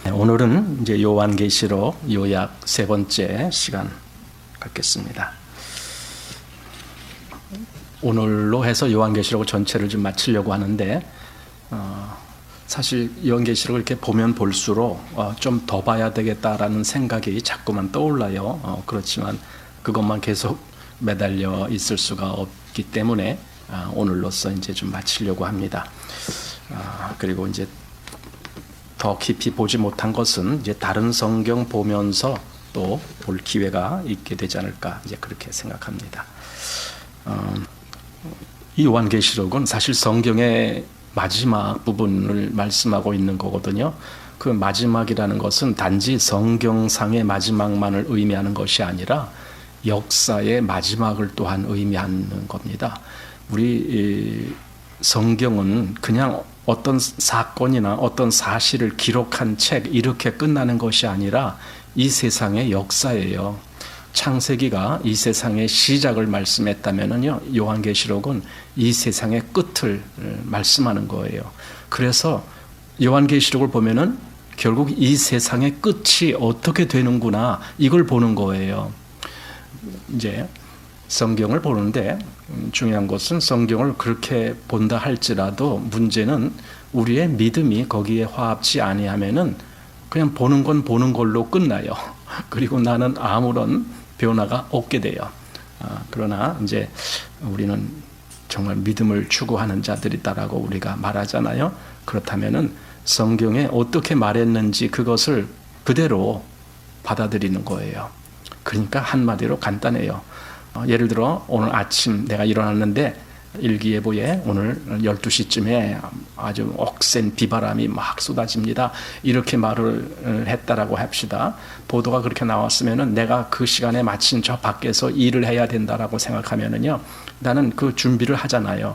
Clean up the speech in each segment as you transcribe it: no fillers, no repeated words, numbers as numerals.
오늘은 이제 요한계시록 요약 세 번째 시간 갖겠습니다. 오늘로 해서 요한계시록 전체를 좀 마치려고 하는데 사실 요한계시록을 이렇게 보면 볼수록 좀 더 봐야 되겠다라는 생각이 자꾸만 떠올라요. 그렇지만 그것만 계속 매달려 있을 수가 없기 때문에 오늘로써 이제 좀 마치려고 합니다. 그리고 이제 더 깊이 보지 못한 것은 이제 다른 성경 보면서 또 볼 기회가 있게 되지 않을까 이제 그렇게 생각합니다. 이 요한계시록은 사실 성경의 마지막 부분을 말씀하고 있는 거거든요. 그 마지막이라는 것은 단지 성경상의 마지막만을 의미하는 것이 아니라 역사의 마지막을 또한 의미하는 겁니다. 우리 성경은 그냥 어떤 사건이나 어떤 사실을 기록한 책 이렇게 끝나는 것이 아니라 이 세상의 역사예요. 창세기가 이 세상의 시작을 말씀했다면요, 요한계시록은 이 세상의 끝을 말씀하는 거예요. 그래서 요한계시록을 보면은 결국 이 세상의 끝이 어떻게 되는구나 이걸 보는 거예요. 이제 성경을 보는데 중요한 것은 성경을 그렇게 본다 할지라도 문제는 우리의 믿음이 거기에 화합지 아니하면은 그냥 보는 건 보는 걸로 끝나요. 그리고 나는 아무런 변화가 없게 돼요. 그러나 이제 우리는 정말 믿음을 추구하는 자들이다라고 우리가 말하잖아요. 그렇다면은 성경에 어떻게 말했는지 그것을 그대로 받아들이는 거예요. 그러니까 한마디로 간단해요. 예를 들어 오늘 아침 내가 일어났는데 일기예보에 오늘 12시쯤에 아주 억센 비바람이 막 쏟아집니다. 이렇게 말을 했다라고 합시다. 보도가 그렇게 나왔으면은 내가 그 시간에 마침 저 밖에서 일을 해야 된다라고 생각하면은요, 나는 그 준비를 하잖아요.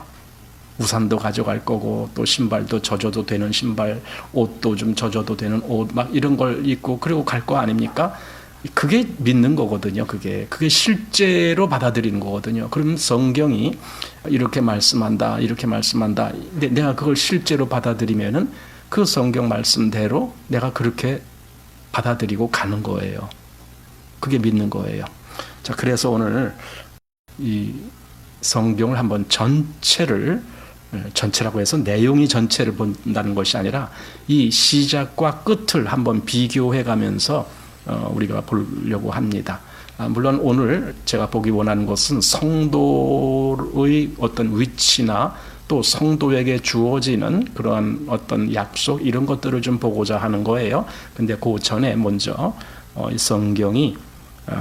우산도 가져갈 거고 또 신발도 젖어도 되는 신발, 옷도 좀 젖어도 되는 옷 막 이런 걸 입고 그리고 갈 거 아닙니까? 그게 믿는 거거든요. 그게 실제로 받아들이는 거거든요. 그럼 성경이 이렇게 말씀한다, 이렇게 말씀한다. 근데 내가 그걸 실제로 받아들이면은 그 성경 말씀대로 내가 그렇게 받아들이고 가는 거예요. 그게 믿는 거예요. 자, 그래서 오늘 이 성경을 한번 전체라고 해서 내용이 전체를 본다는 것이 아니라 이 시작과 끝을 한번 비교해 가면서 우리가 보려고 합니다. 물론 오늘 제가 보기 원하는 것은 성도의 어떤 위치나 또 성도에게 주어지는 그러한 어떤 약속 이런 것들을 좀 보고자 하는 거예요. 근데 그 전에 먼저 이 성경이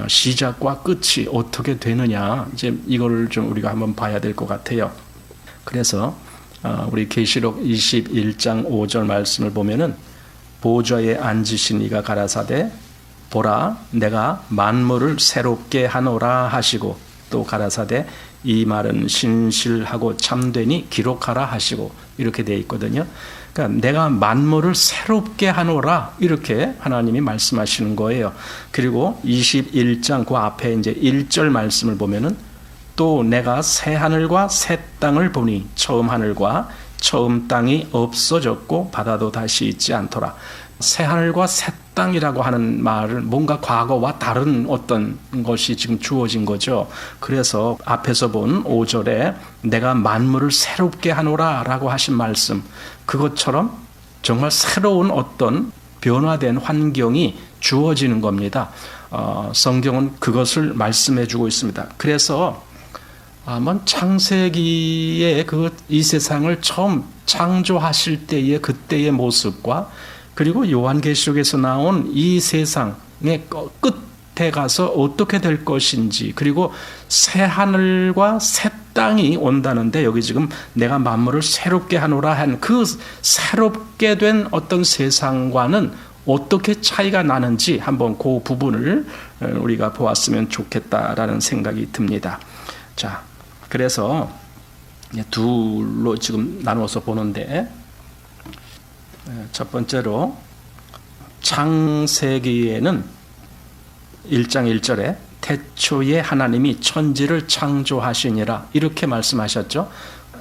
시작과 끝이 어떻게 되느냐 이제 이거를 좀 우리가 한번 봐야 될 것 같아요. 그래서 우리 계시록 21장 5절 말씀을 보면은 보좌에 앉으신 이가 가라사대 보라 내가 만물을 새롭게 하노라 하시고 또 가라사대 이 말은 신실하고 참되니 기록하라 하시고 이렇게 되어 있거든요. 그러니까 내가 만물을 새롭게 하노라 이렇게 하나님이 말씀하시는 거예요. 그리고 21장 그 앞에 이제 1절 말씀을 보면은 또 내가 새 하늘과 새 땅을 보니 처음 하늘과 처음 땅이 없어졌고 바다도 다시 있지 않더라. 새 하늘과 새 땅이라고 하는 말은 뭔가 과거와 다른 어떤 것이 지금 주어진 거죠. 그래서 앞에서 본 5절에 내가 만물을 새롭게 하노라 라고 하신 말씀, 그것처럼 정말 새로운 어떤 변화된 환경이 주어지는 겁니다. 성경은 그것을 말씀해 주고 있습니다. 그래서 창세기에 이 세상을 처음 창조하실 때의 그때의 모습과 그리고 요한계시록에서 나온 이 세상의 끝에 가서 어떻게 될 것인지, 그리고 새 하늘과 새 땅이 온다는데 여기 지금 내가 만물을 새롭게 하노라 한 그 새롭게 된 어떤 세상과는 어떻게 차이가 나는지 한번 그 부분을 우리가 보았으면 좋겠다라는 생각이 듭니다. 자, 그래서 둘로 지금 나누어서 보는데 첫 번째로 창세기에는 1장 1절에 태초에 하나님이 천지를 창조하시니라 이렇게 말씀하셨죠.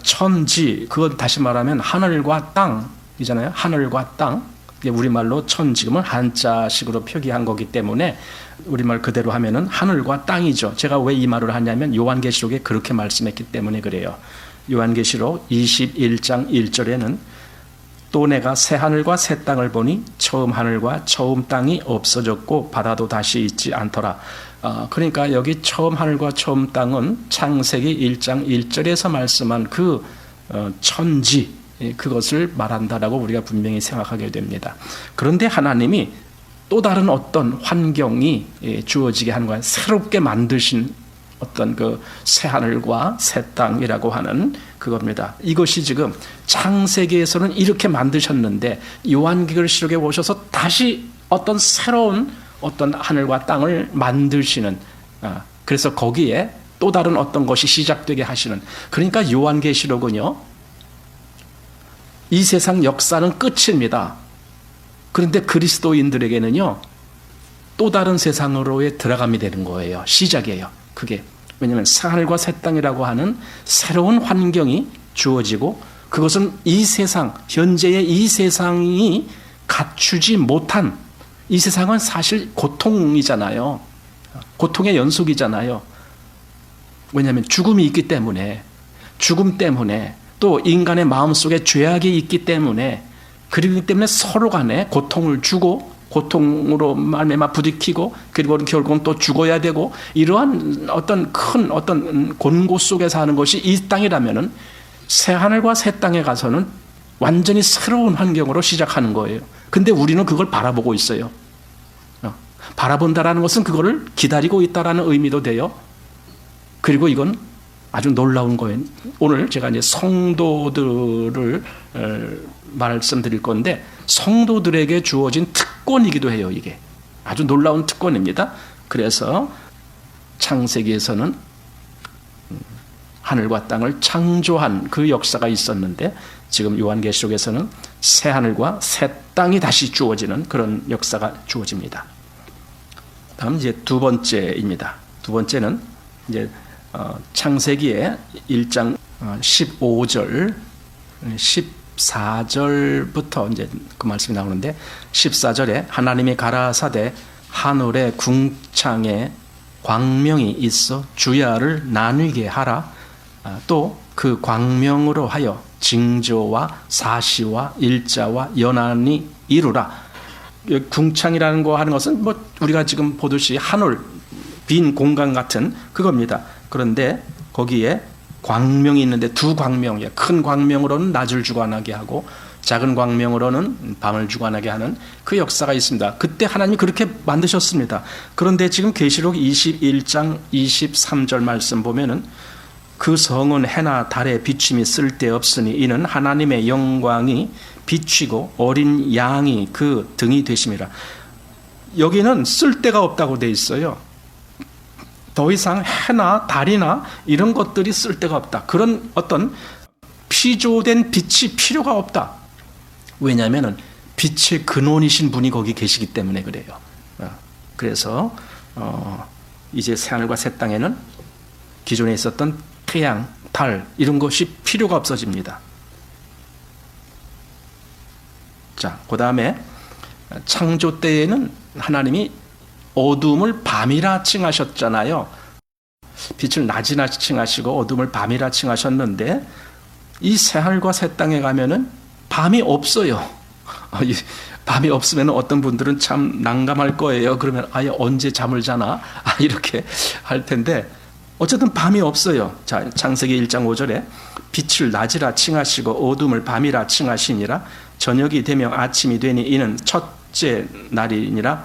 천지, 그건 다시 말하면 하늘과 땅이잖아요. 하늘과 땅. 우리말로 천 지금은 한자식으로 표기한 거기 때문에 우리말 그대로 하면은 하늘과 땅이죠. 제가 왜 이 말을 하냐면 요한계시록에 그렇게 말씀했기 때문에 그래요. 요한계시록 21장 1절에는 또 내가 새 하늘과 새 땅을 보니 처음 하늘과 처음 땅이 없어졌고 바다도 다시 있지 않더라. 그러니까 여기 처음 하늘과 처음 땅은 창세기 1장 1절에서 말씀한 그 천지, 그것을 말한다라고 우리가 분명히 생각하게 됩니다. 그런데 하나님이 또 다른 어떤 환경이 주어지게 하는 거예요. 새롭게 만드신 어떤 그 새 하늘과 새 땅이라고 하는 그겁니다. 이것이 지금 창세기에서는 이렇게 만드셨는데 요한계시록에 오셔서 다시 어떤 새로운 어떤 하늘과 땅을 만드시는, 그래서 거기에 또 다른 어떤 것이 시작되게 하시는, 그러니까 요한계시록은요, 이 세상 역사는 끝입니다. 그런데 그리스도인들에게는요, 또 다른 세상으로의 들어감이 되는 거예요. 시작이에요. 그게. 왜냐하면 새 하늘과 새 땅이라고 하는 새로운 환경이 주어지고, 그것은 이 세상, 현재의 이 세상이 갖추지 못한, 이 세상은 사실 고통이잖아요. 고통의 연속이잖아요. 왜냐하면 죽음이 있기 때문에, 죽음 때문에, 또 인간의 마음속에 죄악이 있기 때문에, 그러기 때문에 서로 간에 고통을 주고 고통으로 말미암아 부딪히고, 그리고 결국은 또 죽어야 되고, 이러한 어떤 큰 어떤 곤고 속에서 하는 것이 이 땅이라면은 새 하늘과 새 땅에 가서는 완전히 새로운 환경으로 시작하는 거예요. 근데 우리는 그걸 바라보고 있어요. 바라본다라는 것은 그거를 기다리고 있다라는 의미도 돼요. 그리고 이건 아주 놀라운 거예요. 오늘 제가 이제 성도들을 말씀드릴 건데, 성도들에게 주어진 특권이기도 해요. 이게 아주 놀라운 특권입니다. 그래서 창세기에서는 하늘과 땅을 창조한 그 역사가 있었는데, 지금 요한계시록에서는 새 하늘과 새 땅이 다시 주어지는 그런 역사가 주어집니다. 다음 이제 두 번째입니다. 두 번째는 이제 창세기의 1장 15절, 14절부터 이제 그 말씀이 나오는데, 14절에 하나님이 가라사대 하늘의 궁창에 광명이 있어 주야를 나뉘게 하라. 또 그 광명으로 하여 징조와 사시와 일자와 연한이 이루라. 궁창이라는 거 하는 것은 뭐 우리가 지금 보듯이 하늘, 빈 공간 같은 그겁니다. 그런데 거기에 광명이 있는데 두 광명이에요. 큰 광명으로는 낮을 주관하게 하고 작은 광명으로는 밤을 주관하게 하는 그 역사가 있습니다. 그때 하나님이 그렇게 만드셨습니다. 그런데 지금 계시록 21장 23절 말씀 보면은 그 성은 해나 달의 비춤이 쓸데없으니 이는 하나님의 영광이 비추고 어린 양이 그 등이 되심이라. 여기는 쓸데가 없다고 돼 있어요. 더 이상 해나 달이나 이런 것들이 쓸데가 없다. 그런 어떤 피조된 빛이 필요가 없다. 왜냐하면 빛의 근원이신 분이 거기 계시기 때문에 그래요. 그래서 이제 새하늘과 새 땅에는 기존에 있었던 태양, 달 이런 것이 필요가 없어집니다. 자, 그 다음에 창조 때에는 하나님이 어둠을 밤이라 칭하셨잖아요. 빛을 낮이라 칭하시고 어둠을 밤이라 칭하셨는데, 이 새하늘과 새 땅에 가면은 밤이 없어요. 밤이 없으면 어떤 분들은 참 난감할 거예요. 그러면 아예 언제 잠을 자나? 이렇게 할 텐데, 어쨌든 밤이 없어요. 자, 창세기 1장 5절에 빛을 낮이라 칭하시고 어둠을 밤이라 칭하시니라. 저녁이 되며 아침이 되니 이는 첫째 날이니라.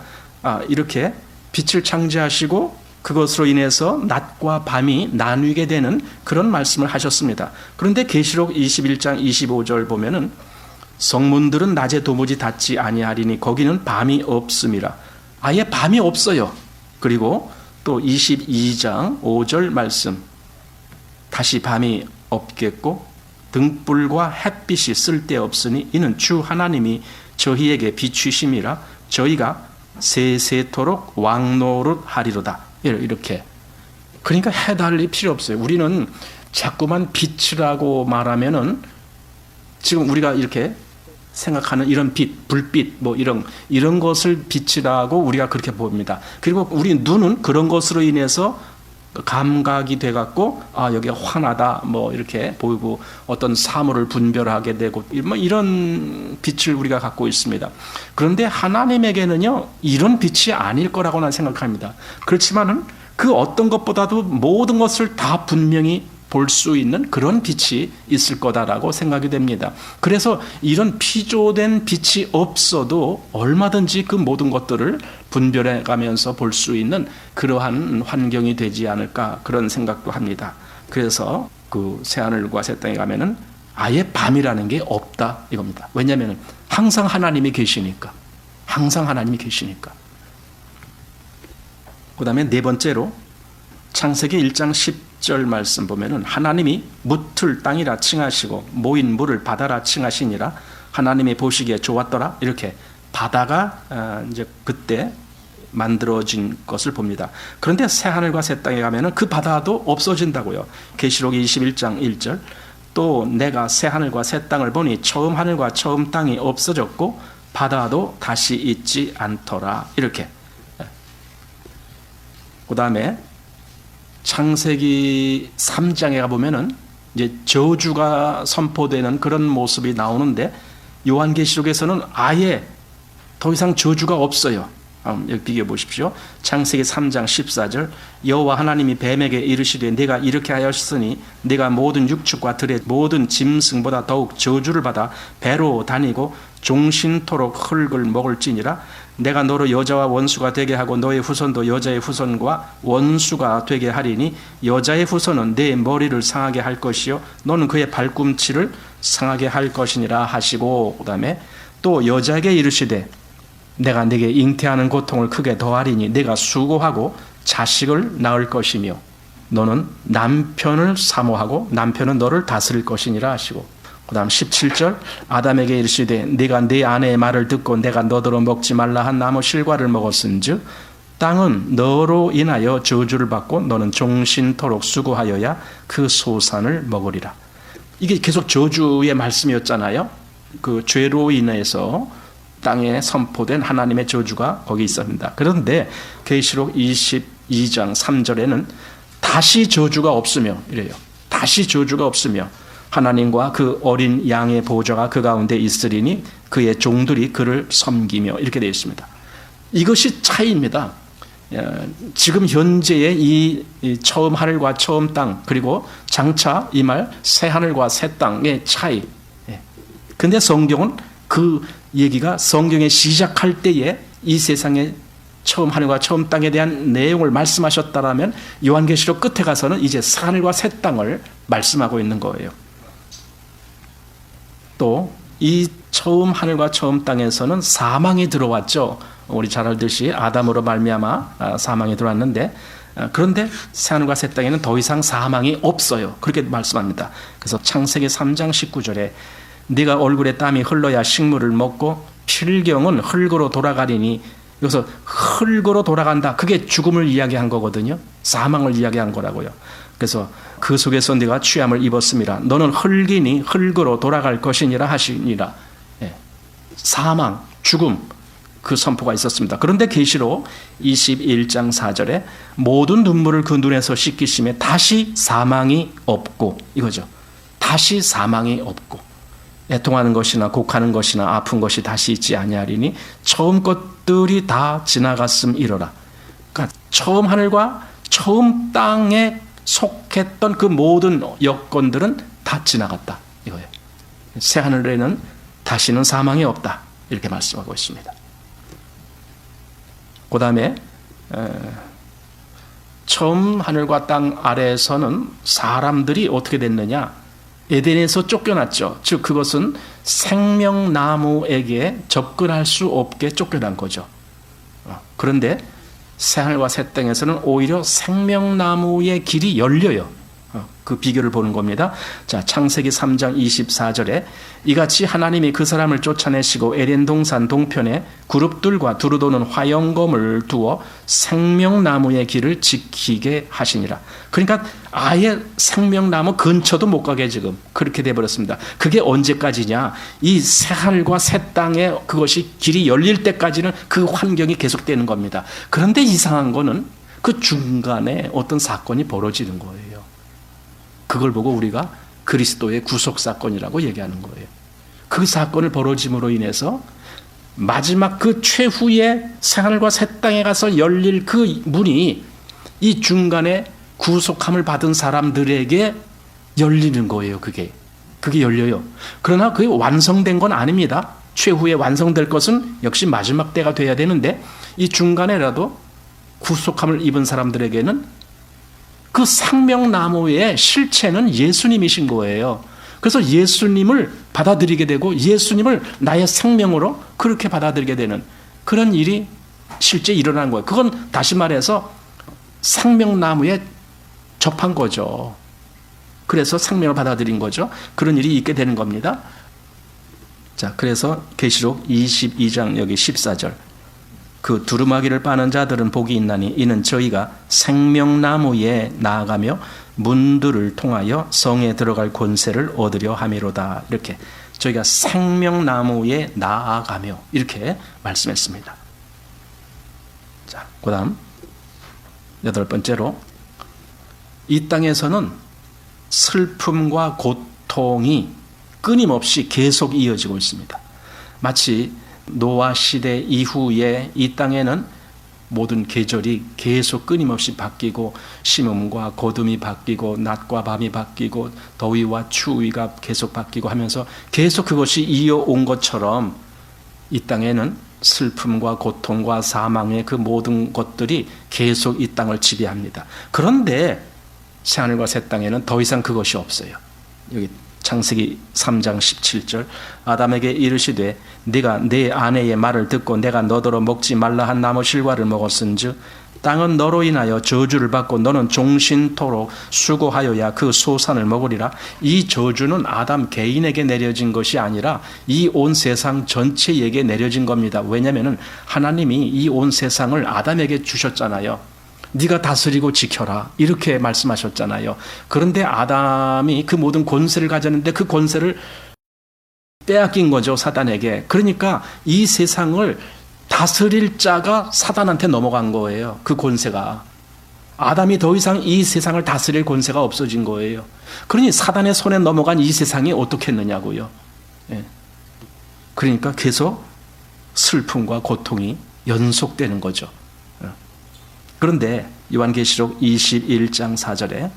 이렇게 빛을 창조하시고 그것으로 인해서 낮과 밤이 나뉘게 되는 그런 말씀을 하셨습니다. 그런데 계시록 21장 25절 보면은 성문들은 낮에 도무지 닫지 아니하리니 거기는 밤이 없음이라. 아예 밤이 없어요. 그리고 또 22장 5절 말씀, 다시 밤이 없겠고 등불과 햇빛이 쓸데없으니 이는 주 하나님이 저희에게 비추심이라. 저희가 세세토록 왕노릇 하리로다. 이렇게. 그러니까 해달이 필요 없어요. 우리는 자꾸만 빛이라고 말하면은 지금 우리가 이렇게 생각하는 이런 빛, 불빛, 뭐 이런 것을 빛이라고 우리가 그렇게 봅니다. 그리고 우리 눈은 그런 것으로 인해서 감각이 돼갖고 여기가 환하다 뭐 이렇게 보이고 어떤 사물을 분별하게 되고 뭐 이런 빛을 우리가 갖고 있습니다. 그런데 하나님에게는요 이런 빛이 아닐 거라고 난 생각합니다. 그렇지만은 그 어떤 것보다도 모든 것을 다 분명히 볼 수 있는 그런 빛이 있을 거다라고 생각이 됩니다. 그래서 이런 피조된 빛이 없어도 얼마든지 그 모든 것들을 분별해 가면서 볼 수 있는 그러한 환경이 되지 않을까 그런 생각도 합니다. 그래서 그 새하늘과 새 땅에 가면은 아예 밤이라는 게 없다 이겁니다. 왜냐하면 항상 하나님이 계시니까. 항상 하나님이 계시니까. 그 다음에 네 번째로 창세기 1장 10절 말씀 보면은 하나님이 묻을 땅이라 칭하시고 모인 물을 바다라 칭하시니라 하나님이 보시기에 좋았더라 이렇게 바다가 이제 그때 만들어진 것을 봅니다. 그런데 새하늘과 새 땅에 가면은 그 바다도 없어진다고요. 계시록 21장 1절 또 내가 새하늘과 새 땅을 보니 처음 하늘과 처음 땅이 없어졌고 바다도 다시 있지 않더라 이렇게. 그 다음에 창세기 3장에 가보면은 이제 저주가 선포되는 그런 모습이 나오는데 요한계시록에서는 아예 더 이상 저주가 없어요. 여기 비교해 보십시오. 창세기 3장 14절 여호와 하나님이 뱀에게 이르시되 내가 이렇게 하였으니 내가 모든 육축과 들의 모든 짐승보다 더욱 저주를 받아 배로 다니고 종신토록 흙을 먹을지니라 내가 너로 여자와 원수가 되게 하고 너의 후손도 여자의 후손과 원수가 되게 하리니 여자의 후손은 내 머리를 상하게 할 것이요 너는 그의 발꿈치를 상하게 할 것이니라 하시고 그 다음에 또 여자에게 이르시되 내가 네게 잉태하는 고통을 크게 더하리니 네가 수고하고 자식을 낳을 것이며 너는 남편을 사모하고 남편은 너를 다스릴 것이니라 하시고 그 다음 17절 아담에게 이르시되 네가 네 아내의 말을 듣고 내가 너더러 먹지 말라 한 나무 실과를 먹었은즉 땅은 너로 인하여 저주를 받고 너는 종신토록 수고하여야 그 소산을 먹으리라. 이게 계속 저주의 말씀이었잖아요. 그 죄로 인해서 땅에 선포된 하나님의 저주가 거기 있습니다. 그런데 계시록 22장 3절에는 다시 저주가 없으며 이래요. 다시 저주가 없으며 하나님과 그 어린 양의 보좌가 그 가운데 있으리니 그의 종들이 그를 섬기며 이렇게 되어 있습니다. 이것이 차이입니다. 지금 현재의 이 처음 하늘과 처음 땅 그리고 장차 이 말 새 하늘과 새 땅의 차이. 근데 성경은 그 얘기가 성경에 시작할 때에 이 세상의 처음 하늘과 처음 땅에 대한 내용을 말씀하셨다라면 요한계시록 끝에 가서는 이제 새 하늘과 새 땅을 말씀하고 있는 거예요. 또 이 처음 하늘과 처음 땅에서는 사망이 들어왔죠. 우리 잘 알듯이 아담으로 말미암아 사망이 들어왔는데 그런데 새 하늘과 새 땅에는 더 이상 사망이 없어요. 그렇게 말씀합니다. 그래서 창세기 3장 19절에 네가 얼굴에 땀이 흘러야 식물을 먹고 필경은 흙으로 돌아가리니 여기서 흙으로 돌아간다. 그게 죽음을 이야기한 거거든요. 사망을 이야기한 거라고요. 그래서 그 속에서 네가 취함을 입었음이라. 너는 흙이니 흙으로 돌아갈 것이니라 하시니라. 사망, 죽음 그 선포가 있었습니다. 그런데 계시록 21장 4절에 모든 눈물을 그 눈에서 씻기심에 다시 사망이 없고 이거죠. 다시 사망이 없고 애통하는 것이나 곡하는 것이나 아픈 것이 다시 있지 아니하리니 처음 것들이 다 지나갔음이로라. 그러니까 처음 하늘과 처음 땅에 속했던 그 모든 여건들은 다 지나갔다 이거예요. 새 하늘에는 다시는 사망이 없다 이렇게 말씀하고 있습니다. 그 다음에 처음 하늘과 땅 아래에서는 사람들이 어떻게 됐느냐? 에덴에서 쫓겨났죠. 즉 그것은 생명나무에게 접근할 수 없게 쫓겨난 거죠. 그런데 새하늘과 새 땅에서는 오히려 생명나무의 길이 열려요. 그 비교를 보는 겁니다. 자, 창세기 3장 24절에 이같이 하나님이 그 사람을 쫓아내시고 에덴 동산 동편에 그룹들과 두루 도는 화영검을 두어 생명나무의 길을 지키게 하시니라. 그러니까 아예 생명나무 근처도 못 가게 지금 그렇게 돼버렸습니다. 그게 언제까지냐? 이 새하늘과 새 땅에 그것이 길이 열릴 때까지는 그 환경이 계속되는 겁니다. 그런데 이상한 거는 그 중간에 어떤 사건이 벌어지는 거예요. 그걸 보고 우리가 그리스도의 구속사건이라고 얘기하는 거예요. 그 사건을 벌어짐으로 인해서 마지막 그 최후의 새하늘과 새 땅에 가서 열릴 그 문이 이 중간에 구속함을 받은 사람들에게 열리는 거예요. 그게 열려요. 그러나 그게 완성된 건 아닙니다. 최후에 완성될 것은 역시 마지막 때가 돼야 되는데 이 중간에라도 구속함을 입은 사람들에게는 그 생명나무의 실체는 예수님이신 거예요. 그래서 예수님을 받아들이게 되고 예수님을 나의 생명으로 그렇게 받아들이게 되는 그런 일이 실제 일어난 거예요. 그건 다시 말해서 생명나무에 접한 거죠. 그래서 생명을 받아들인 거죠. 그런 일이 있게 되는 겁니다. 자, 그래서 계시록 22장 여기 14절. 그 두루마기를 빠는 자들은 복이 있나니 이는 저희가 생명나무에 나아가며 문들을 통하여 성에 들어갈 권세를 얻으려 함이로다. 이렇게 저희가 생명나무에 나아가며 이렇게 말씀했습니다. 자, 그다음 8번째로 이 땅에서는 슬픔과 고통이 끊임없이 계속 이어지고 있습니다. 마치 노아 시대 이후에 이 땅에는 모든 계절이 계속 끊임없이 바뀌고 심음과 거둠이 바뀌고 낮과 밤이 바뀌고 더위와 추위가 계속 바뀌고 하면서 계속 그것이 이어온 것처럼 이 땅에는 슬픔과 고통과 사망의 그 모든 것들이 계속 이 땅을 지배합니다. 그런데 새하늘과 새 땅에는 더 이상 그것이 없어요. 여기 창세기 3장 17절 아담에게 이르시되 네가 내 아내의 말을 듣고 내가 너더러 먹지 말라 한 나무 실과를 먹었은즉 땅은 너로 인하여 저주를 받고 너는 종신토록 수고하여야 그 소산을 먹으리라. 이 저주는 아담 개인에게 내려진 것이 아니라 이 온 세상 전체에게 내려진 겁니다. 왜냐하면 하나님이 이 온 세상을 아담에게 주셨잖아요. 네가 다스리고 지켜라 이렇게 말씀하셨잖아요. 그런데 아담이 그 모든 권세를 가졌는데 그 권세를 빼앗긴 거죠, 사단에게. 그러니까 이 세상을 다스릴 자가 사단한테 넘어간 거예요. 그 권세가. 아담이 더 이상 이 세상을 다스릴 권세가 없어진 거예요. 그러니 사단의 손에 넘어간 이 세상이 어떻게 했느냐고요. 예. 그러니까 계속 슬픔과 고통이 연속되는 거죠. 그런데 요한계시록 21장 4절에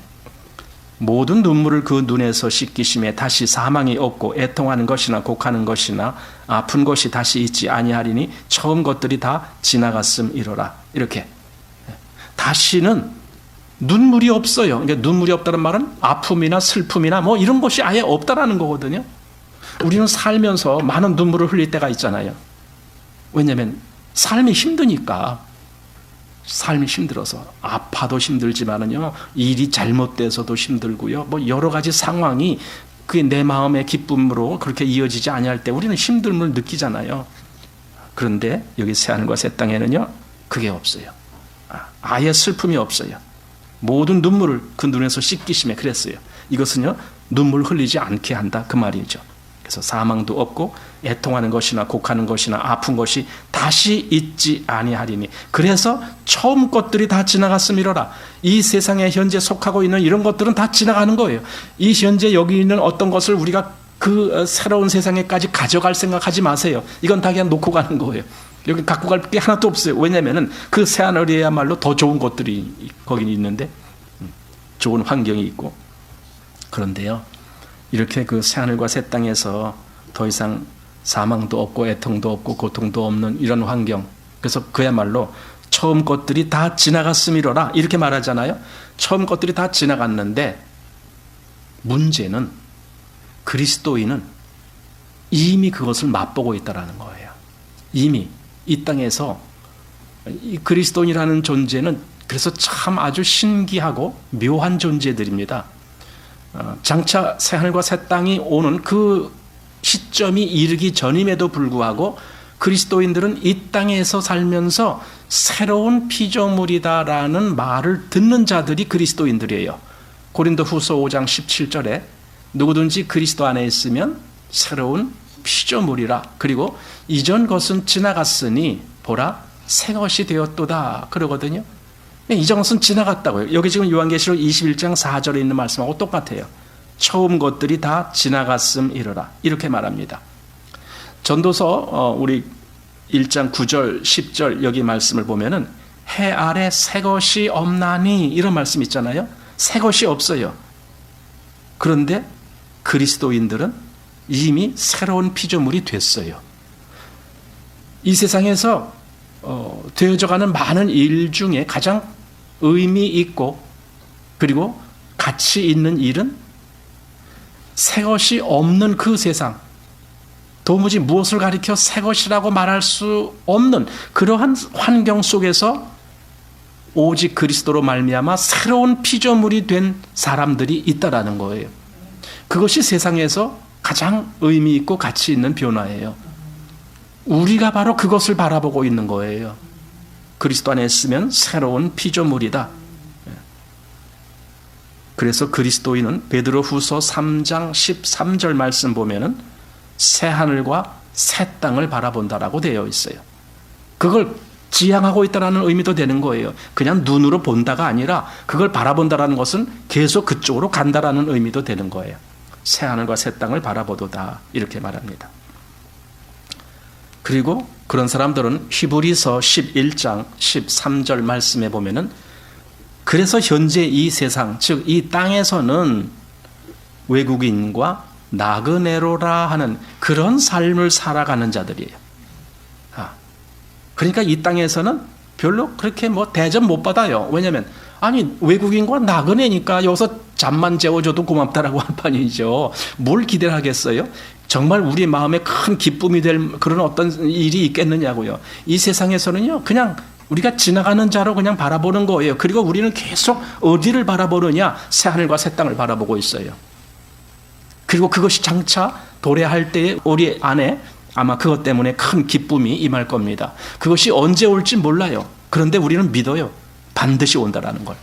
모든 눈물을 그 눈에서 씻기심에 다시 사망이 없고 애통하는 것이나 곡하는 것이나 아픈 것이 다시 있지 아니하리니 처음 것들이 다 지나갔음이로라. 이렇게 다시는 눈물이 없어요. 그러니까 눈물이 없다는 말은 아픔이나 슬픔이나 뭐 이런 것이 아예 없다라는 거거든요. 우리는 살면서 많은 눈물을 흘릴 때가 있잖아요. 왜냐하면 삶이 힘드니까. 삶이 힘들어서 아파도 힘들지만은요 일이 잘못돼서도 힘들고요 뭐 여러 가지 상황이 그게 내 마음의 기쁨으로 그렇게 이어지지 아니할 때 우리는 힘듦을 느끼잖아요. 그런데 여기 새하늘과 새 땅에는요 그게 없어요. 아예 슬픔이 없어요. 모든 눈물을 그 눈에서 씻기심에 그랬어요. 이것은요 눈물 흘리지 않게 한다 그 말이죠. 그래서 사망도 없고 애통하는 것이나 곡하는 것이나 아픈 것이 다시 있지 아니하리니 그래서 처음 것들이 다 지나갔음이로라. 이 세상에 현재 속하고 있는 이런 것들은 다 지나가는 거예요. 이 현재 여기 있는 어떤 것을 우리가 그 새로운 세상에까지 가져갈 생각하지 마세요. 이건 다 그냥 놓고 가는 거예요. 여기 갖고 갈 게 하나도 없어요. 왜냐하면 그 새하늘이야말로 더 좋은 것들이 거기 있는데 좋은 환경이 있고. 그런데요 이렇게 그 새하늘과 새 땅에서 더 이상 사망도 없고 애통도 없고 고통도 없는 이런 환경, 그래서 그야말로 처음 것들이 다 지나갔음이로라 이렇게 말하잖아요. 처음 것들이 다 지나갔는데 문제는 그리스도인은 이미 그것을 맛보고 있다는 거예요. 이미 이 땅에서 이 그리스도인이라는 존재는 그래서 참 아주 신기하고 묘한 존재들입니다. 장차 새하늘과 새 땅이 오는 그 시점이 이르기 전임에도 불구하고 그리스도인들은 이 땅에서 살면서 새로운 피조물이다라는 말을 듣는 자들이 그리스도인들이에요. 고린도후서 5장 17절에 누구든지 그리스도 안에 있으면 새로운 피조물이라. 그리고 이전 것은 지나갔으니 보라 새 것이 되었도다 그러거든요. 이전 것은 지나갔다고요. 여기 지금 요한계시록 21장 4절에 있는 말씀하고 똑같아요. 처음 것들이 다 지나갔음 이르라 이렇게 말합니다. 전도서 우리 1장 9절 10절 여기 말씀을 보면은 해 아래 새 것이 없나니 이런 말씀 있잖아요. 새 것이 없어요. 그런데 그리스도인들은 이미 새로운 피조물이 됐어요. 이 세상에서 되어져가는 많은 일 중에 가장 의미 있고 그리고 가치 있는 일은 새 것이 없는 그 세상, 도무지 무엇을 가리켜 새 것이라고 말할 수 없는 그러한 환경 속에서 오직 그리스도로 말미암아 새로운 피조물이 된 사람들이 있다라는 거예요. 그것이 세상에서 가장 의미 있고 가치 있는 변화예요. 우리가 바로 그것을 바라보고 있는 거예요. 그리스도 안에 있으면 새로운 피조물이다. 그래서 그리스도인은 베드로후서 3장 13절 말씀 보면은 새 하늘과 새 땅을 바라본다라고 되어 있어요. 그걸 지향하고 있다는 의미도 되는 거예요. 그냥 눈으로 본다가 아니라 그걸 바라본다라는 것은 계속 그쪽으로 간다라는 의미도 되는 거예요. 새 하늘과 새 땅을 바라보도다 이렇게 말합니다. 그리고 그런 사람들은 히브리서 11장 13절 말씀에 보면은 그래서 현재 이 세상 즉 이 땅에서는 외국인과 나그네로라 하는 그런 삶을 살아가는 자들이에요. 그러니까 이 땅에서는 별로 그렇게 대접 못 받아요. 왜냐하면 아니 외국인과 나그네니까 여기서 잠만 재워줘도 고맙다라고 할 판이죠. 뭘 기대를 하겠어요? 정말 우리 마음에 큰 기쁨이 될 그런 어떤 일이 있겠느냐고요. 이 세상에서는요 그냥 우리가 지나가는 자로 그냥 바라보는 거예요. 그리고 우리는 계속 어디를 바라보느냐? 새하늘과 새 땅을 바라보고 있어요. 그리고 그것이 장차 도래할 때에 우리 안에 아마 그것 때문에 큰 기쁨이 임할 겁니다. 그것이 언제 올지 몰라요. 그런데 우리는 믿어요. 반드시 온다라는 걸.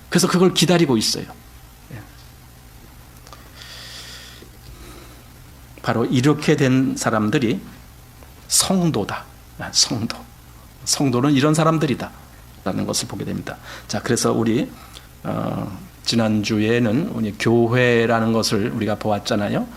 그래서 그걸 기다리고 있어요. 바로 이렇게 된 사람들이 성도다. 성도. 성도는 이런 사람들이다 라는 것을 보게 됩니다. 자, 그래서 우리 지난주에는 우리 교회라는 것을 우리가 보았잖아요.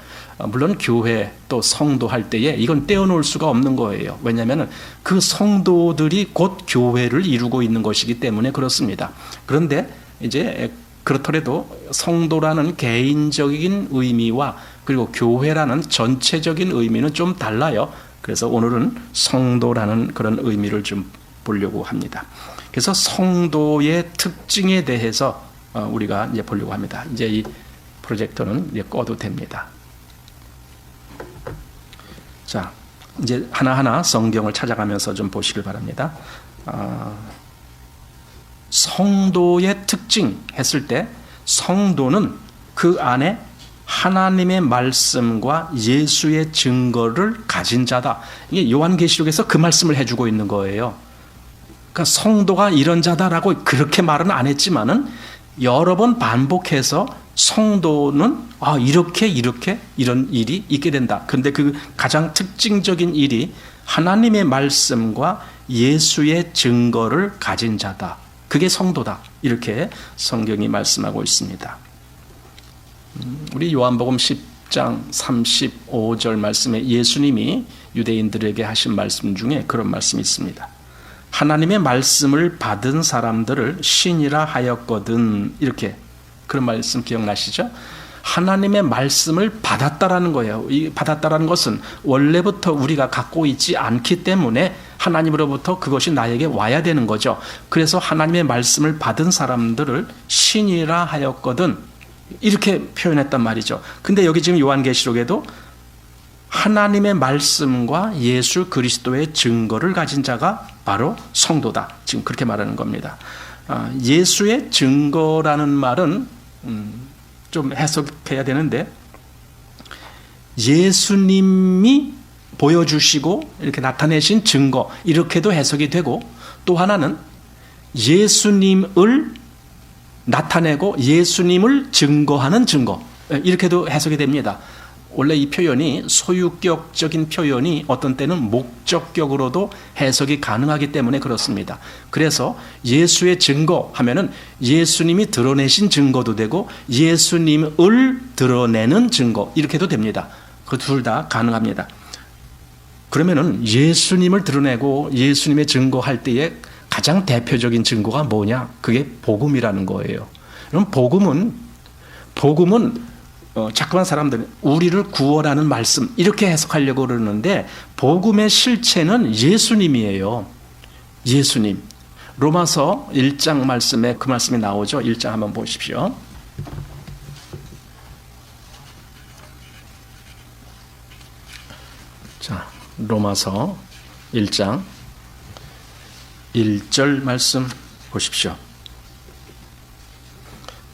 물론 교회 또 성도 할 때에 이건 떼어놓을 수가 없는 거예요. 왜냐하면 그 성도들이 곧 교회를 이루고 있는 것이기 때문에 그렇습니다. 그런데 이제 그렇더라도 성도라는 개인적인 의미와 그리고 교회라는 전체적인 의미는 좀 달라요. 그래서 오늘은 성도라는 그런 의미를 좀 보려고 합니다. 그래서 성도의 특징에 대해서 우리가 이제 보려고 합니다. 이제 이 프로젝터는 이제 꺼도 됩니다. 자, 이제 하나하나 성경을 찾아가면서 좀 보시길 바랍니다. 성도의 특징 했을 때 성도는 그 안에 하나님의 말씀과 예수의 증거를 가진 자다. 이게 요한계시록에서 그 말씀을 해주고 있는 거예요. 그러니까 성도가 이런 자다라고 그렇게 말은 안 했지만은 여러 번 반복해서 성도는 이렇게 이런 일이 있게 된다. 그런데 그 가장 특징적인 일이 하나님의 말씀과 예수의 증거를 가진 자다. 그게 성도다. 이렇게 성경이 말씀하고 있습니다. 우리 요한복음 10장 35절 말씀에 예수님이 유대인들에게 하신 말씀 중에 그런 말씀이 있습니다. 하나님의 말씀을 받은 사람들을 신이라 하였거든. 이렇게 그런 말씀 기억나시죠? 하나님의 말씀을 받았다라는 거예요. 이 받았다라는 것은 원래부터 우리가 갖고 있지 않기 때문에 하나님으로부터 그것이 나에게 와야 되는 거죠. 그래서 하나님의 말씀을 받은 사람들을 신이라 하였거든. 이렇게 표현했단 말이죠. 근데 여기 지금 요한계시록에도 하나님의 말씀과 예수 그리스도의 증거를 가진 자가 바로 성도다. 지금 그렇게 말하는 겁니다. 예수의 증거라는 말은 좀 해석해야 되는데, 예수님이 보여주시고 이렇게 나타내신 증거, 이렇게도 해석이 되고, 또 하나는 예수님을 나타내고 예수님을 증거하는 증거, 이렇게도 해석이 됩니다. 원래 이 표현이 소유격적인 표현이 어떤 때는 목적격으로도 해석이 가능하기 때문에 그렇습니다. 그래서 예수의 증거 하면은 예수님이 드러내신 증거도 되고 예수님을 드러내는 증거, 이렇게도 됩니다. 그 둘 다 가능합니다. 그러면은 예수님을 드러내고 예수님의 증거할 때에 가장 대표적인 증거가 뭐냐? 그게 복음이라는 거예요. 그럼 복음은 자꾸만 사람들은 우리를 구원하는 말씀, 이렇게 해석하려고 그러는데, 복음의 실체는 예수님이에요. 예수님. 로마서 1장 말씀에 그 말씀이 나오죠. 1장 한번 보십시오. 자, 로마서 1장 1절 말씀 보십시오.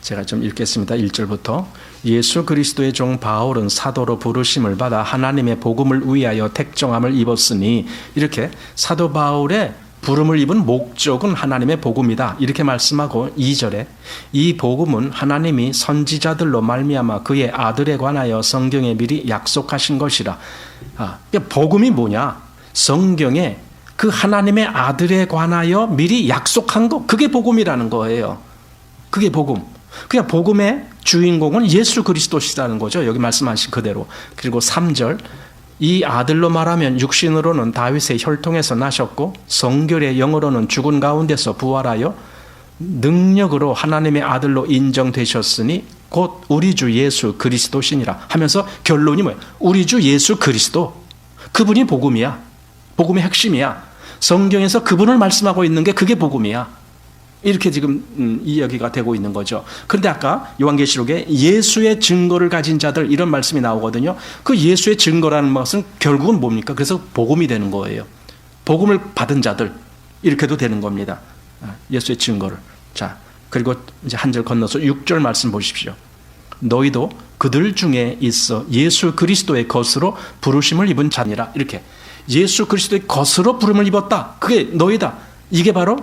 제가 좀 읽겠습니다. 1절부터. 예수 그리스도의 종 바울은 사도로 부르심을 받아 하나님의 복음을 위하여 택정함을 입었으니, 이렇게 사도 바울의 부름을 입은 목적은 하나님의 복음이다, 이렇게 말씀하고, 2절에 이 복음은 하나님이 선지자들로 말미암아 그의 아들에 관하여 성경에 미리 약속하신 것이라. 복음이 뭐냐? 성경에 그 하나님의 아들에 관하여 미리 약속한 거, 그게 복음이라는 거예요. 그게 복음. 그냥 복음의 주인공은 예수 그리스도시라는 거죠. 여기 말씀하신 그대로. 그리고 3절, 이 아들로 말하면 육신으로는 다윗의 혈통에서 나셨고 성결의 영으로는 죽은 가운데서 부활하여 능력으로 하나님의 아들로 인정되셨으니 곧 우리 주 예수 그리스도시니라 하면서 결론이 뭐예요? 우리 주 예수 그리스도. 그분이 복음이야. 복음의 핵심이야. 성경에서 그분을 말씀하고 있는 게 그게 복음이야. 이렇게 지금 이야기가 되고 있는 거죠. 그런데 아까 요한계시록에 예수의 증거를 가진 자들, 이런 말씀이 나오거든요. 그 예수의 증거라는 것은 결국은 뭡니까? 그래서 복음이 되는 거예요. 복음을 받은 자들, 이렇게도 되는 겁니다. 예수의 증거를. 자, 그리고 이제 한 절 건너서 6절 말씀 보십시오. 너희도 그들 중에 있어 예수 그리스도의 것으로 부르심을 입은 자니라. 이렇게 예수 그리스도의 것으로 부름을 입었다, 그게 너희다. 이게 바로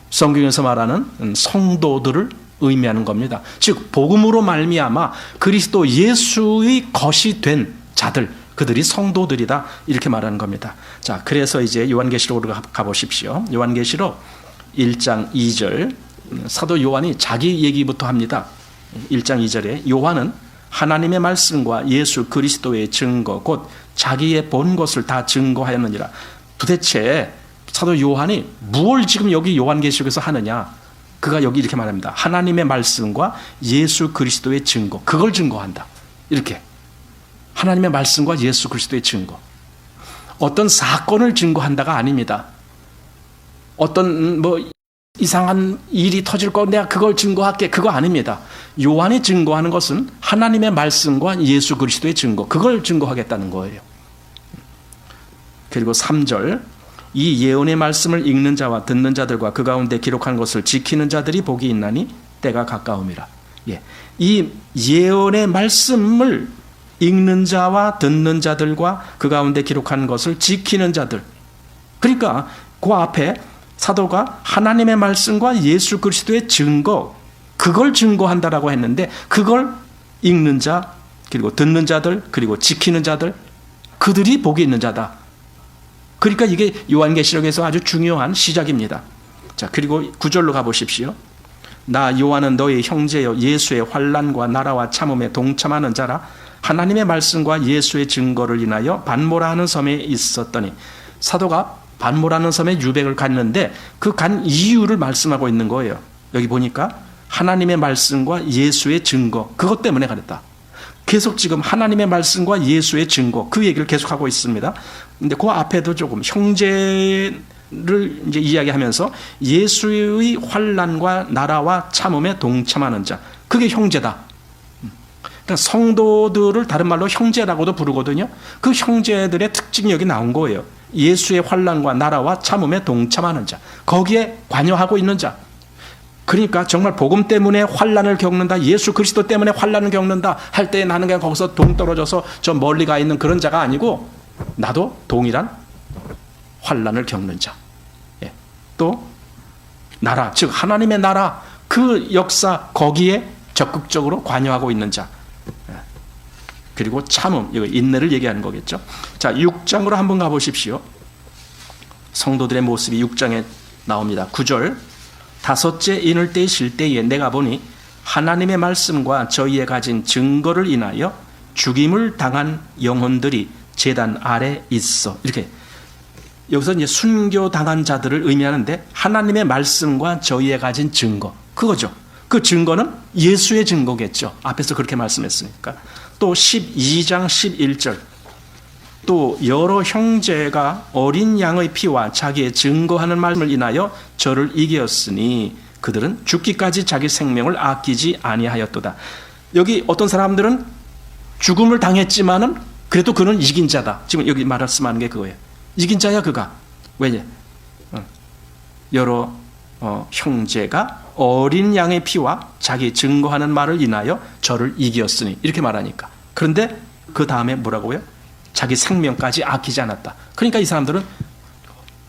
성경에서 말하는 성도들을 의미하는 겁니다. 즉 복음으로 말미암아 그리스도 예수의 것이 된 자들, 그들이 성도들이다, 이렇게 말하는 겁니다. 자, 그래서 이제 요한계시록으로 가보십시오. 요한계시록 1장 2절, 사도 요한이 자기 얘기부터 합니다. 1장 2절에 요한은 하나님의 말씀과 예수 그리스도의 증거 곧 자기의 본 것을 다 증거하였느니라. 도대체 사도 요한이 무엇을 지금 여기 요한계시록에서 하느냐? 그가 여기 이렇게 말합니다. 하나님의 말씀과 예수 그리스도의 증거, 그걸 증거한다. 이렇게 하나님의 말씀과 예수 그리스도의 증거. 어떤 사건을 증거한다가 아닙니다. 어떤 이상한 일이 터질 거 내가 그걸 증거할게, 그거 아닙니다. 요한이 증거하는 것은 하나님의 말씀과 예수 그리스도의 증거, 그걸 증거하겠다는 거예요. 그리고 3절, 이 예언의 말씀을 읽는 자와 듣는 자들과 그 가운데 기록한 것을 지키는 자들이 복이 있나니 때가 가까움이라. 이 예언의 말씀을 읽는 자와 듣는 자들과 그 가운데 기록한 것을 지키는 자들. 그러니까 그 앞에 사도가 하나님의 말씀과 예수 그리스도의 증거, 그걸 증거한다라고 했는데, 그걸 읽는 자, 그리고 듣는 자들, 그리고 지키는 자들, 그들이 복이 있는 자다. 그러니까 이게 요한계시록에서 아주 중요한 시작입니다. 자, 그리고 9절로 가보십시오. 나 요한은 너희 형제여 예수의 환난과 나라와 참음에 동참하는 자라. 하나님의 말씀과 예수의 증거를 인하여 반모라하는 섬에 있었더니, 사도가 반모라는 섬에 유백을 갔는데 그 간 이유를 말씀하고 있는 거예요. 여기 보니까 하나님의 말씀과 예수의 증거, 그것 때문에 가랬다. 계속 지금 하나님의 말씀과 예수의 증거, 그 얘기를 계속하고 있습니다. 근데 그 앞에도 조금 형제를 이제 이야기하면서 예수의 환난과 나라와 참음에 동참하는 자, 그게 형제다. 그러니까 성도들을 다른 말로 형제라고도 부르거든요. 그 형제들의 특징이 여기 나온 거예요. 예수의 환난과 나라와 참음에 동참하는 자, 거기에 관여하고 있는 자. 그러니까 정말 복음 때문에 환난을 겪는다, 예수 그리스도 때문에 환난을 겪는다 할 때 나는 그냥 거기서 동떨어져서 저 멀리 가 있는 그런 자가 아니고 나도 동일한 환난을 겪는 자. 예. 또 나라, 즉 하나님의 나라 그 역사 거기에 적극적으로 관여하고 있는 자. 예. 그리고 참음, 이거 인내를 얘기하는 거겠죠. 자, 6장으로 한번 가보십시오. 성도들의 모습이 6장에 나옵니다. 9절. 다섯째 인을 떼실 때에 내가 보니 하나님의 말씀과 저희의 가진 증거를 인하여 죽임을 당한 영혼들이 제단 아래 있어. 이렇게 여기서 이제 순교 당한 자들을 의미하는데 하나님의 말씀과 저희의 가진 증거, 그거죠. 그 증거는 예수의 증거겠죠. 앞에서 그렇게 말씀했으니까. 또 12장 11절. 또 여러 형제가 어린 양의 피와 자기의 증거하는 말씀을 인하여 저를 이겼으니 그들은 죽기까지 자기 생명을 아끼지 아니하였도다. 여기 어떤 사람들은 죽음을 당했지만은 그래도 그는 이긴 자다. 지금 여기 말씀하는 게 그거예요. 이긴 자야 그가. 왜냐? 여러 형제가 어린 양의 피와 자기 증거하는 말을 인하여 저를 이겼으니 이렇게 말하니까. 그런데 그 다음에 뭐라고요? 자기 생명까지 아끼지 않았다. 그러니까 이 사람들은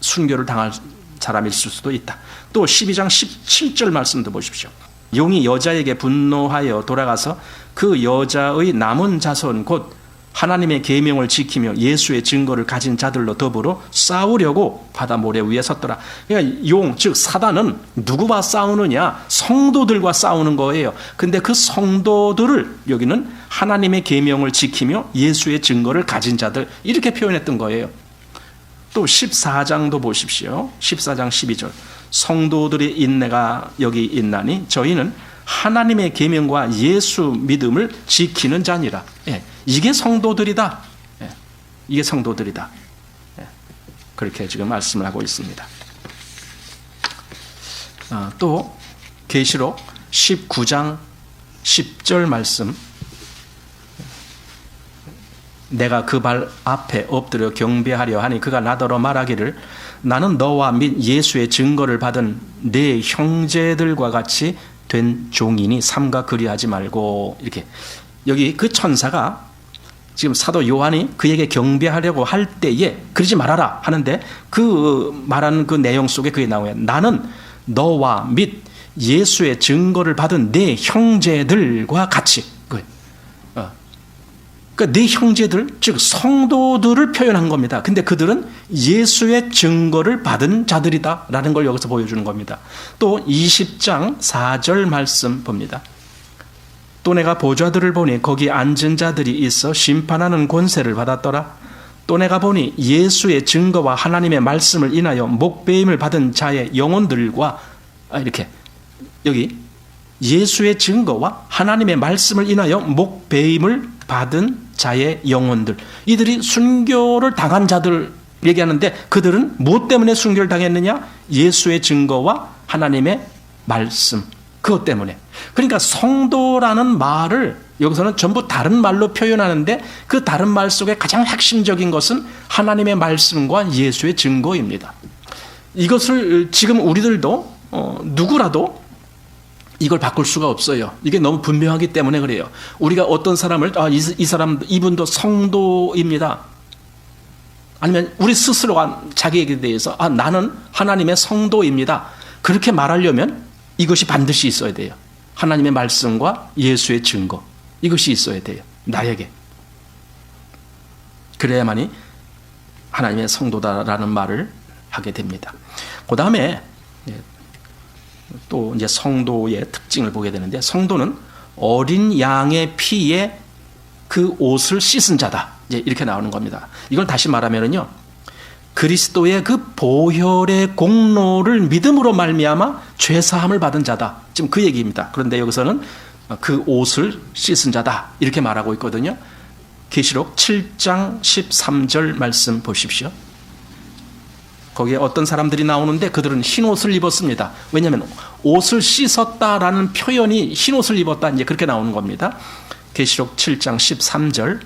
순교를 당할 사람일 수도 있다. 또 12장 17절 말씀도 보십시오. 용이 여자에게 분노하여 돌아가서 그 여자의 남은 자손 곧 하나님의 계명을 지키며 예수의 증거를 가진 자들로 더불어 싸우려고 바다 모래 위에 섰더라. 그러니까 용, 즉 사단은 누구와 싸우느냐? 성도들과 싸우는 거예요. 근데 그 성도들을 여기는 하나님의 계명을 지키며 예수의 증거를 가진 자들 이렇게 표현했던 거예요. 또 14장도 보십시오. 14장 12절. 성도들의 인내가 여기 있나니 저희는 하나님의 계명과 예수 믿음을 지키는 자니라. 예, 이게 성도들이다. 예, 이게 성도들이다. 예, 그렇게 지금 말씀을 하고 있습니다. 또 계시록 19장 10절 말씀. 내가 그 발 앞에 엎드려 경배하려 하니 그가 나더러 말하기를 나는 너와 및 예수의 증거를 받은 네 형제들과 같이 된 종이니 삼가 그리하지 말고. 이렇게 여기 그 천사가 지금 사도 요한이 그에게 경배하려고 할 때에 그러지 말아라 하는데 그 말하는 그 내용 속에 그게 나와요. 나는 너와 및 예수의 증거를 받은 네 형제들과 같이. 그러니까 네 형제들, 즉 성도들을 표현한 겁니다. 근데 그들은 예수의 증거를 받은 자들이다라는 걸 여기서 보여주는 겁니다. 또 20장 4절 말씀 봅니다. 또 내가 보좌들을 보니 거기 앉은 자들이 있어 심판하는 권세를 받았더라. 또 내가 보니 예수의 증거와 하나님의 말씀을 인하여 목배임을 받은 자의 영혼들과 이렇게 여기 예수의 증거와 하나님의 말씀을 인하여 목배임을 받은 자의 영혼들, 이들이 순교를 당한 자들 얘기하는데 그들은 무엇 때문에 순교를 당했느냐? 예수의 증거와 하나님의 말씀, 그것 때문에. 그러니까 성도라는 말을 여기서는 전부 다른 말로 표현하는데 그 다른 말 속에 가장 핵심적인 것은 하나님의 말씀과 예수의 증거입니다. 이것을 지금 우리들도 누구라도 이걸 바꿀 수가 없어요. 이게 너무 분명하기 때문에 그래요. 우리가 어떤 사람을 이 사람 이분도 성도입니다. 아니면 우리 스스로가 자기에게 대해서 나는 하나님의 성도입니다. 그렇게 말하려면 이것이 반드시 있어야 돼요. 하나님의 말씀과 예수의 증거, 이것이 있어야 돼요. 나에게. 그래야만이 하나님의 성도다라는 말을 하게 됩니다. 그 다음에 또 이제 성도의 특징을 보게 되는데, 성도는 어린 양의 피에 그 옷을 씻은 자다. 이제 이렇게 나오는 겁니다. 이걸 다시 말하면은요, 그리스도의 그 보혈의 공로를 믿음으로 말미암아 죄 사함을 받은 자다. 지금 그 얘기입니다. 그런데 여기서는 그 옷을 씻은 자다. 이렇게 말하고 있거든요. 계시록 7장 13절 말씀 보십시오. 거기에 어떤 사람들이 나오는데 그들은 흰 옷을 입었습니다. 왜냐하면 옷을 씻었다라는 표현이 흰 옷을 입었다, 이제 그렇게 나오는 겁니다. 계시록 7장 13절.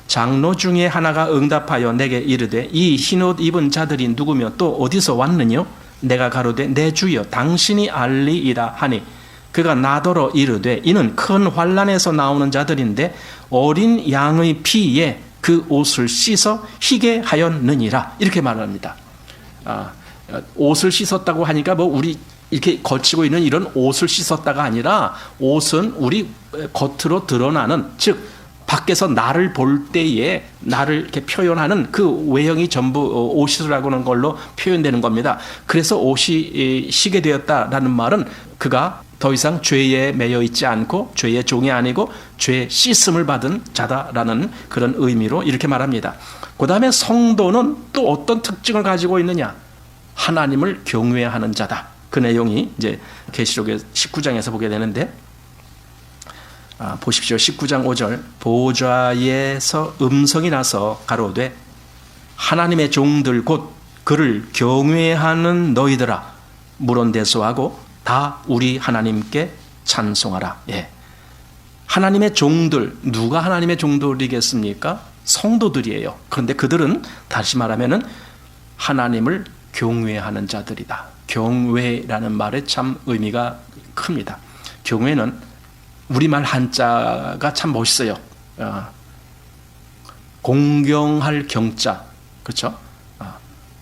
장로 중에 하나가 응답하여 내게 이르되 이 흰 옷 입은 자들이 누구며 또 어디서 왔느뇨? 내가 가로되 내 주여 당신이 알리이다 하니 그가 나더러 이르되 이는 큰 환난에서 나오는 자들인데 어린 양의 피에 그 옷을 씻어 희게 하였느니라. 이렇게 말합니다. 옷을 씻었다고 하니까 뭐 우리 이렇게 걸치고 있는 이런 옷을 씻었다가 아니라 옷은 우리 겉으로 드러나는, 즉 밖에서 나를 볼 때에 나를 이렇게 표현하는 그 외형이 전부 옷이라고 하는 걸로 표현되는 겁니다. 그래서 옷이 시게 되었다라는 말은 그가 더 이상 죄에 매여 있지 않고 죄의 종이 아니고 죄의 씻음을 받은 자다라는 그런 의미로 이렇게 말합니다. 그 다음에 성도는 또 어떤 특징을 가지고 있느냐? 하나님을 경외하는 자다. 그 내용이 이제 계시록의 19장에서 보게 되는데, 보십시오. 19장 5절 보좌에서 음성이 나서 가로되 하나님의 종들 곧 그를 경외하는 너희들아 물론대소하고 다 우리 하나님께 찬송하라. 예. 하나님의 종들, 누가 하나님의 종들이겠습니까? 성도들이에요. 그런데 그들은 다시 말하면은 하나님을 경외하는 자들이다. 경외라는 말에 참 의미가 큽니다. 경외는 우리말 한자가 참 멋있어요. 공경할 경자, 그렇죠?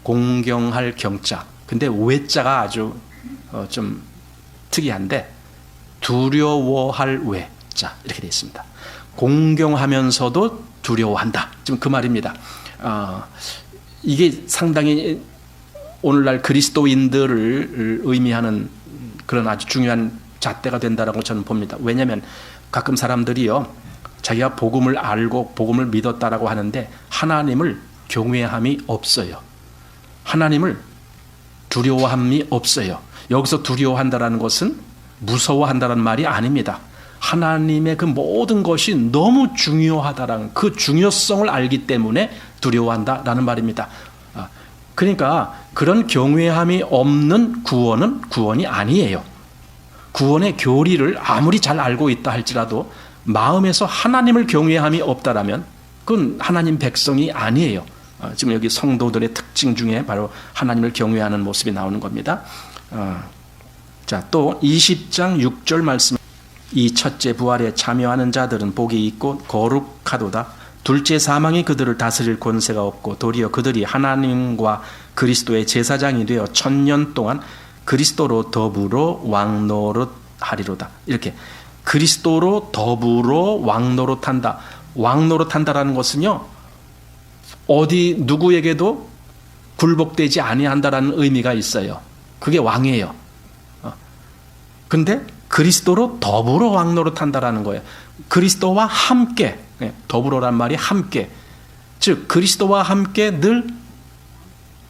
공경할 경자. 근데 외자가 아주 좀 특이한데 두려워할 외자 이렇게 되어 있습니다. 공경하면서도 두려워한다. 지금 그 말입니다. 이게 상당히 오늘날 그리스도인들을 의미하는 그런 아주 중요한 잣대가 된다라고 저는 봅니다. 왜냐하면 가끔 사람들이요, 자기가 복음을 알고 복음을 믿었다라고 하는데 하나님을 경외함이 없어요. 하나님을 두려워함이 없어요. 여기서 두려워한다라는 것은 무서워한다는 말이 아닙니다. 하나님의 그 모든 것이 너무 중요하다라는 그 중요성을 알기 때문에 두려워한다라는 말입니다. 그러니까 그런 경외함이 없는 구원은 구원이 아니에요. 구원의 교리를 아무리 잘 알고 있다 할지라도 마음에서 하나님을 경외함이 없다라면 그건 하나님 백성이 아니에요. 지금 여기 성도들의 특징 중에 바로 하나님을 경외하는 모습이 나오는 겁니다. 자, 또 20장 6절 말씀. 이 첫째 부활에 참여하는 자들은 복이 있고 거룩하도다. 둘째 사망이 그들을 다스릴 권세가 없고 도리어 그들이 하나님과 그리스도의 제사장이 되어 1000년 동안 그리스도로 더불어 왕노릇하리로다. 이렇게 그리스도로 더불어 왕노릇한다. 왕노릇한다라는 것은요, 어디 누구에게도 굴복되지 아니한다라는 의미가 있어요. 그게 왕이에요. 근데 그리스도로 더불어 왕노릇한다라는 거예요. 그리스도와 함께, 더불어란 말이 함께, 즉 그리스도와 함께 늘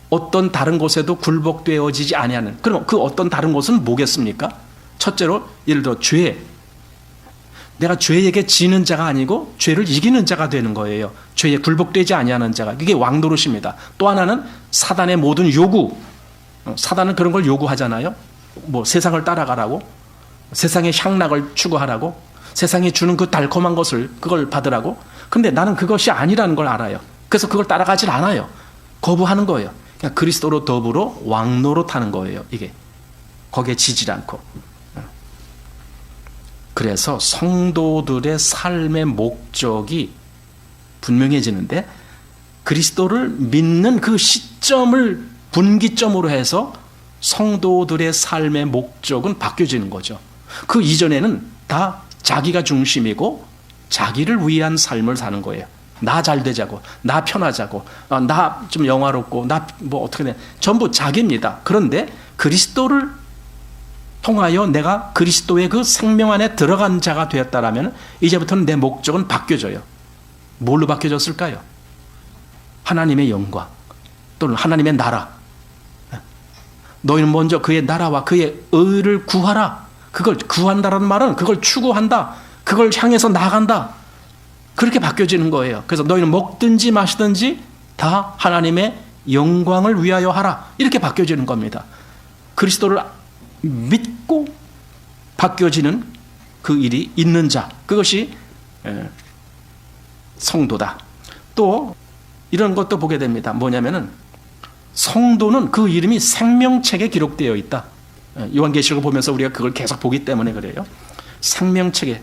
어떤 다른 곳에도 굴복되어지지 아니하는. 그럼 그 어떤 다른 곳은 뭐겠습니까? 첫째로 예를 들어 죄. 내가 죄에게 지는 자가 아니고 죄를 이기는 자가 되는 거예요. 죄에 굴복되지 아니하는 자가. 이게 왕노릇입니다. 또 하나는 사단의 모든 요구. 사단은 그런 걸 요구하잖아요. 뭐 세상을 따라가라고, 세상의 향락을 추구하라고, 세상이 주는 그 달콤한 것을 그걸 받으라고. 근데 나는 그것이 아니라는 걸 알아요. 그래서 그걸 따라가질 않아요. 거부하는 거예요. 그냥 그리스도로 더불어 왕노릇하는 거예요. 이게 거기에 지질 않고. 그래서 성도들의 삶의 목적이 분명해지는데, 그리스도를 믿는 그 시점을 분기점으로 해서 성도들의 삶의 목적은 바뀌어지는 거죠. 그 이전에는 다 자기가 중심이고 자기를 위한 삶을 사는 거예요. 나 잘 되자고, 나 편하자고, 나 좀 영화롭고, 나 뭐 어떻게 돼, 전부 자기입니다. 그런데 그리스도를 통하여 내가 그리스도의 그 생명 안에 들어간 자가 되었다라면 이제부터는 내 목적은 바뀌어져요. 뭘로 바뀌어졌을까요? 하나님의 영광 또는 하나님의 나라. 너희는 먼저 그의 나라와 그의 의를 구하라. 그걸 구한다라는 말은 그걸 추구한다. 그걸 향해서 나아간다. 그렇게 바뀌어지는 거예요. 그래서 너희는 먹든지 마시든지 다 하나님의 영광을 위하여 하라. 이렇게 바뀌어지는 겁니다. 그리스도를 믿고 바뀌어지는 그 일이 있는 자, 그것이 성도다. 또 이런 것도 보게 됩니다. 뭐냐면은 성도는 그 이름이 생명책에 기록되어 있다. 요한계시록을 보면서 우리가 그걸 계속 보기 때문에 그래요. 생명책에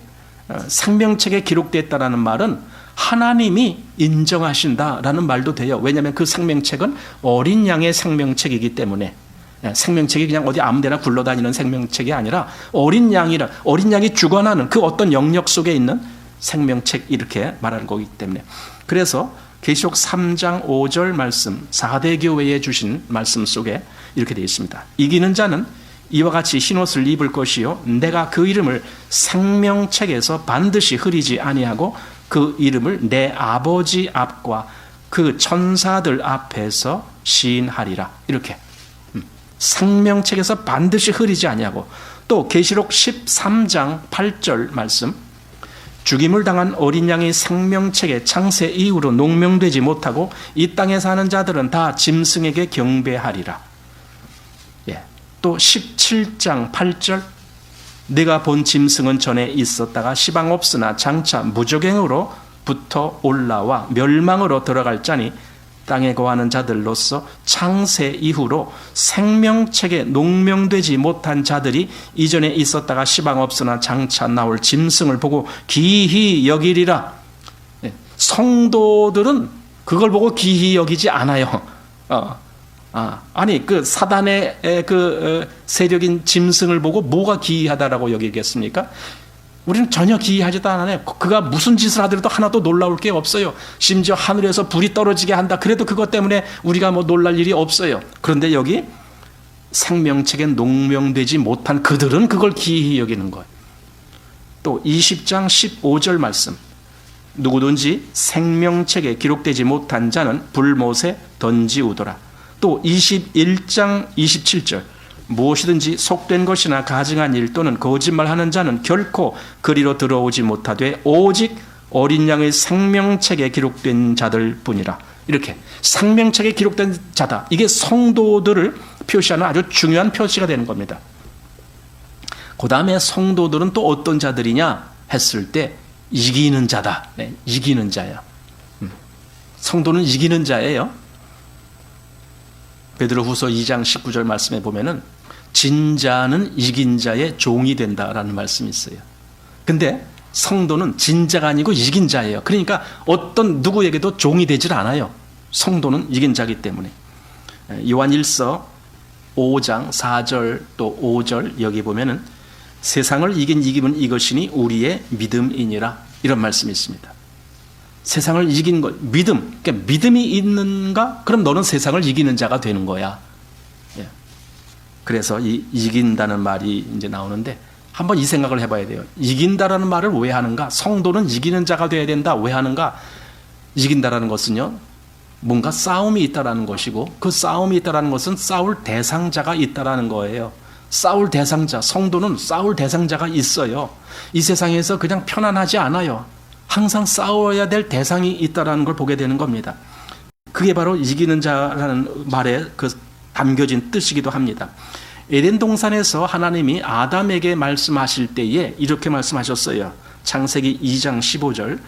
기록되었다라는 말은 하나님이 인정하신다라는 말도 돼요. 왜냐하면 그 생명책은 어린 양의 생명책이기 때문에, 생명책이 그냥 어디 아무데나 굴러다니는 생명책이 아니라 어린 양이 주관하는 그 어떤 영역 속에 있는 생명책, 이렇게 말하는 거기 때문에. 그래서 계시록 3장 5절 말씀, 4대 교회에 주신 말씀 속에 이렇게 되어 있습니다. 이기는 자는 이와 같이 흰옷을 입을 것이요 내가 그 이름을 생명책에서 반드시 흐리지 아니하고 그 이름을 내 아버지 앞과 그 천사들 앞에서 시인하리라. 이렇게 생명책에서 반드시 흐리지 아니하고, 또 계시록 13장 8절 말씀, 죽임을 당한 어린 양이 생명책의 창세 이후로 농명되지 못하고 이 땅에 사는 자들은 다 짐승에게 경배하리라. 또 17장 8절, 내가 본 짐승은 전에 있었다가 시방 없으나 장차 무적행으로 부터 올라와 멸망으로 들어갈 자니 땅에 거하는 자들로서 창세 이후로 생명책에 농명되지 못한 자들이 이전에 있었다가 시방 없으나 장차 나올 짐승을 보고 기히 여기리라. 성도들은 그걸 보고 기히 여기지 않아요. 아니 그 사단의 그 세력인 짐승을 보고 뭐가 기이하다라고 여기겠습니까? 우리는 전혀 기이하지도 않아요. 그가 무슨 짓을 하더라도 하나도 놀라울 게 없어요. 심지어 하늘에서 불이 떨어지게 한다, 그래도 그것 때문에 우리가 뭐 놀랄 일이 없어요. 그런데 여기 생명책에 농명되지 못한 그들은 그걸 기이히 여기는 거예요. 또 20장 15절 말씀, 누구든지 생명책에 기록되지 못한 자는 불못에 던지우더라. 또 21장 27절, 무엇이든지 속된 것이나 가증한 일 또는 거짓말하는 자는 결코 그리로 들어오지 못하되 오직 어린 양의 생명책에 기록된 자들 뿐이라. 이렇게 생명책에 기록된 자다, 이게 성도들을 표시하는 아주 중요한 표시가 되는 겁니다. 그 다음에 성도들은 또 어떤 자들이냐 했을 때 이기는 자다. 이기는 자야. 성도는 이기는 자예요. 베드로후서 2장 19절 말씀에 보면은 진자는 이긴 자의 종이 된다라는 말씀이 있어요. 근데 성도는 진자가 아니고 이긴 자예요. 그러니까 어떤 누구에게도 종이 되질 않아요. 성도는 이긴 자이기 때문에. 요한일서 5장 4절 또 5절 여기 보면은 세상을 이긴 이김은 이것이니 우리의 믿음이니라, 이런 말씀이 있습니다. 세상을 이긴 것, 믿음. 그러니까 믿음이 있는가? 그럼 너는 세상을 이기는 자가 되는 거야. 그래서 이 이긴다는 말이 이제 나오는데 한번 이 생각을 해봐야 돼요. 이긴다라는 말을 왜 하는가? 성도는 이기는 자가 돼야 된다. 왜 하는가? 이긴다라는 것은요, 뭔가 싸움이 있다라는 것이고, 그 싸움이 있다라는 것은 싸울 대상자가 있다라는 거예요. 싸울 대상자, 성도는 싸울 대상자가 있어요. 이 세상에서 그냥 편안하지 않아요. 항상 싸워야 될 대상이 있다라는 걸 보게 되는 겁니다. 그게 바로 이기는 자라는 말에 그 담겨진 뜻이기도 합니다. 에덴 동산에서 하나님이 아담에게 말씀하실 때에 이렇게 말씀하셨어요. 창세기 2장 15절,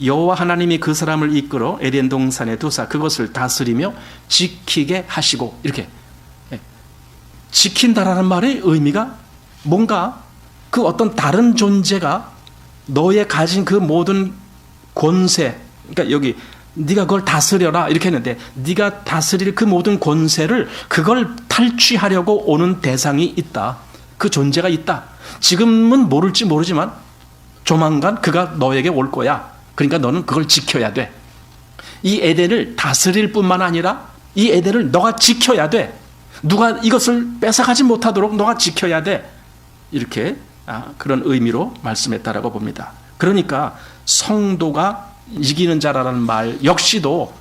여호와 하나님이 그 사람을 이끌어 에덴 동산에 두사 그것을 다스리며 지키게 하시고, 이렇게 지킨다라는 말의 의미가 뭔가 그 어떤 다른 존재가 너의 가진 그 모든 권세, 그러니까 여기 네가 그걸 다스려라 이렇게 했는데, 네가 다스릴 그 모든 권세를 그걸 탈취하려고 오는 대상이 있다. 그 존재가 있다. 지금은 모를지 모르지만 조만간 그가 너에게 올 거야. 그러니까 너는 그걸 지켜야 돼. 이 에덴을 다스릴 뿐만 아니라 이 에덴을 너가 지켜야 돼. 누가 이것을 뺏어가지 못하도록 너가 지켜야 돼. 이렇게 그런 의미로 말씀했다라고 봅니다. 그러니까 성도가 이기는 자라는 말 역시도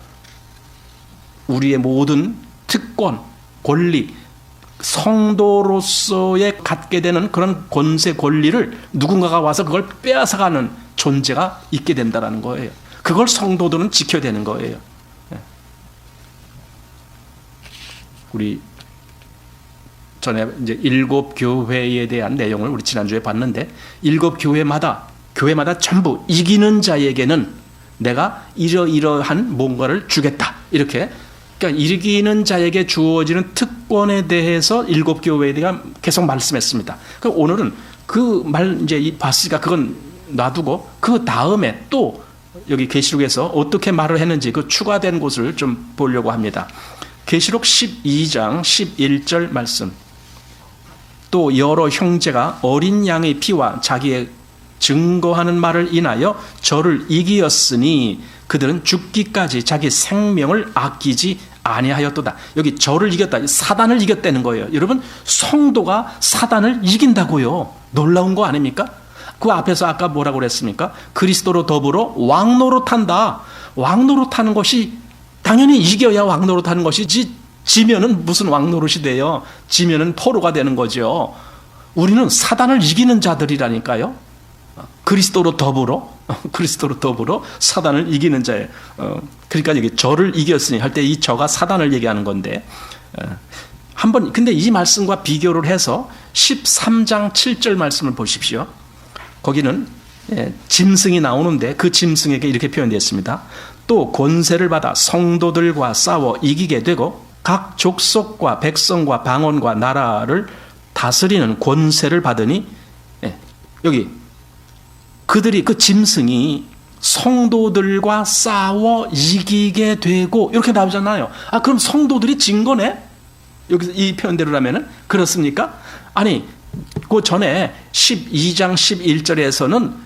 우리의 모든 특권, 권리, 성도로서의 갖게 되는 그런 권세, 권리를 누군가가 와서 그걸 빼앗아가는 존재가 있게 된다는 거예요. 그걸 성도들은 지켜야 되는 거예요. 우리 전에 이제 7 교회에 대한 내용을 우리 지난주에 봤는데, 7 교회마다 전부 이기는 자에게는 내가 이러이러한 뭔가를 주겠다. 이렇게 그러니까 이기는 자에게 주어지는 특권에 대해서 일곱 교회에 대해 계속 말씀했습니다. 그러니까 오늘은 그 말 이제 봤으니까 그건 놔두고 그 다음에 또 여기 계시록에서 어떻게 말을 했는지 그 추가된 곳을 좀 보려고 합니다. 계시록 12장 11절 말씀. 또 여러 형제가 어린 양의 피와 자기의 증거하는 말을 인하여 저를 이기었으니 그들은 죽기까지 자기 생명을 아끼지 아니하였도다. 여기 저를 이겼다. 사단을 이겼다는 거예요. 여러분, 성도가 사단을 이긴다고요. 놀라운 거 아닙니까? 그 앞에서 아까 뭐라고 그랬습니까? 그리스도로 더불어 왕노릇한다. 왕노릇하는 것이 당연히 이겨야 왕노릇하는 것이지, 지면은 무슨 왕노릇이 돼요? 지면은 포로가 되는 거죠. 우리는 사단을 이기는 자들이라니까요. 그리스도로 더불어 사단을 이기는 자예요. 그러니까 여기 저를 이겼으니 할 때 이 저가 사단을 얘기하는 건데, 한번 근데 이 말씀과 비교를 해서 13장 7절 말씀을 보십시오. 거기는 짐승이 나오는데 그 짐승에게 이렇게 표현되어 있습니다. 또 권세를 받아 성도들과 싸워 이기게 되고 각 족속과 백성과 방언과 나라를 다스리는 권세를 받으니, 여기 그들이 그 짐승이 성도들과 싸워 이기게 되고 이렇게 나오잖아요. 아, 그럼 성도들이 진 거네? 여기서 이 표현대로라면은 그렇습니까? 아니, 그 전에 12장 11절에서는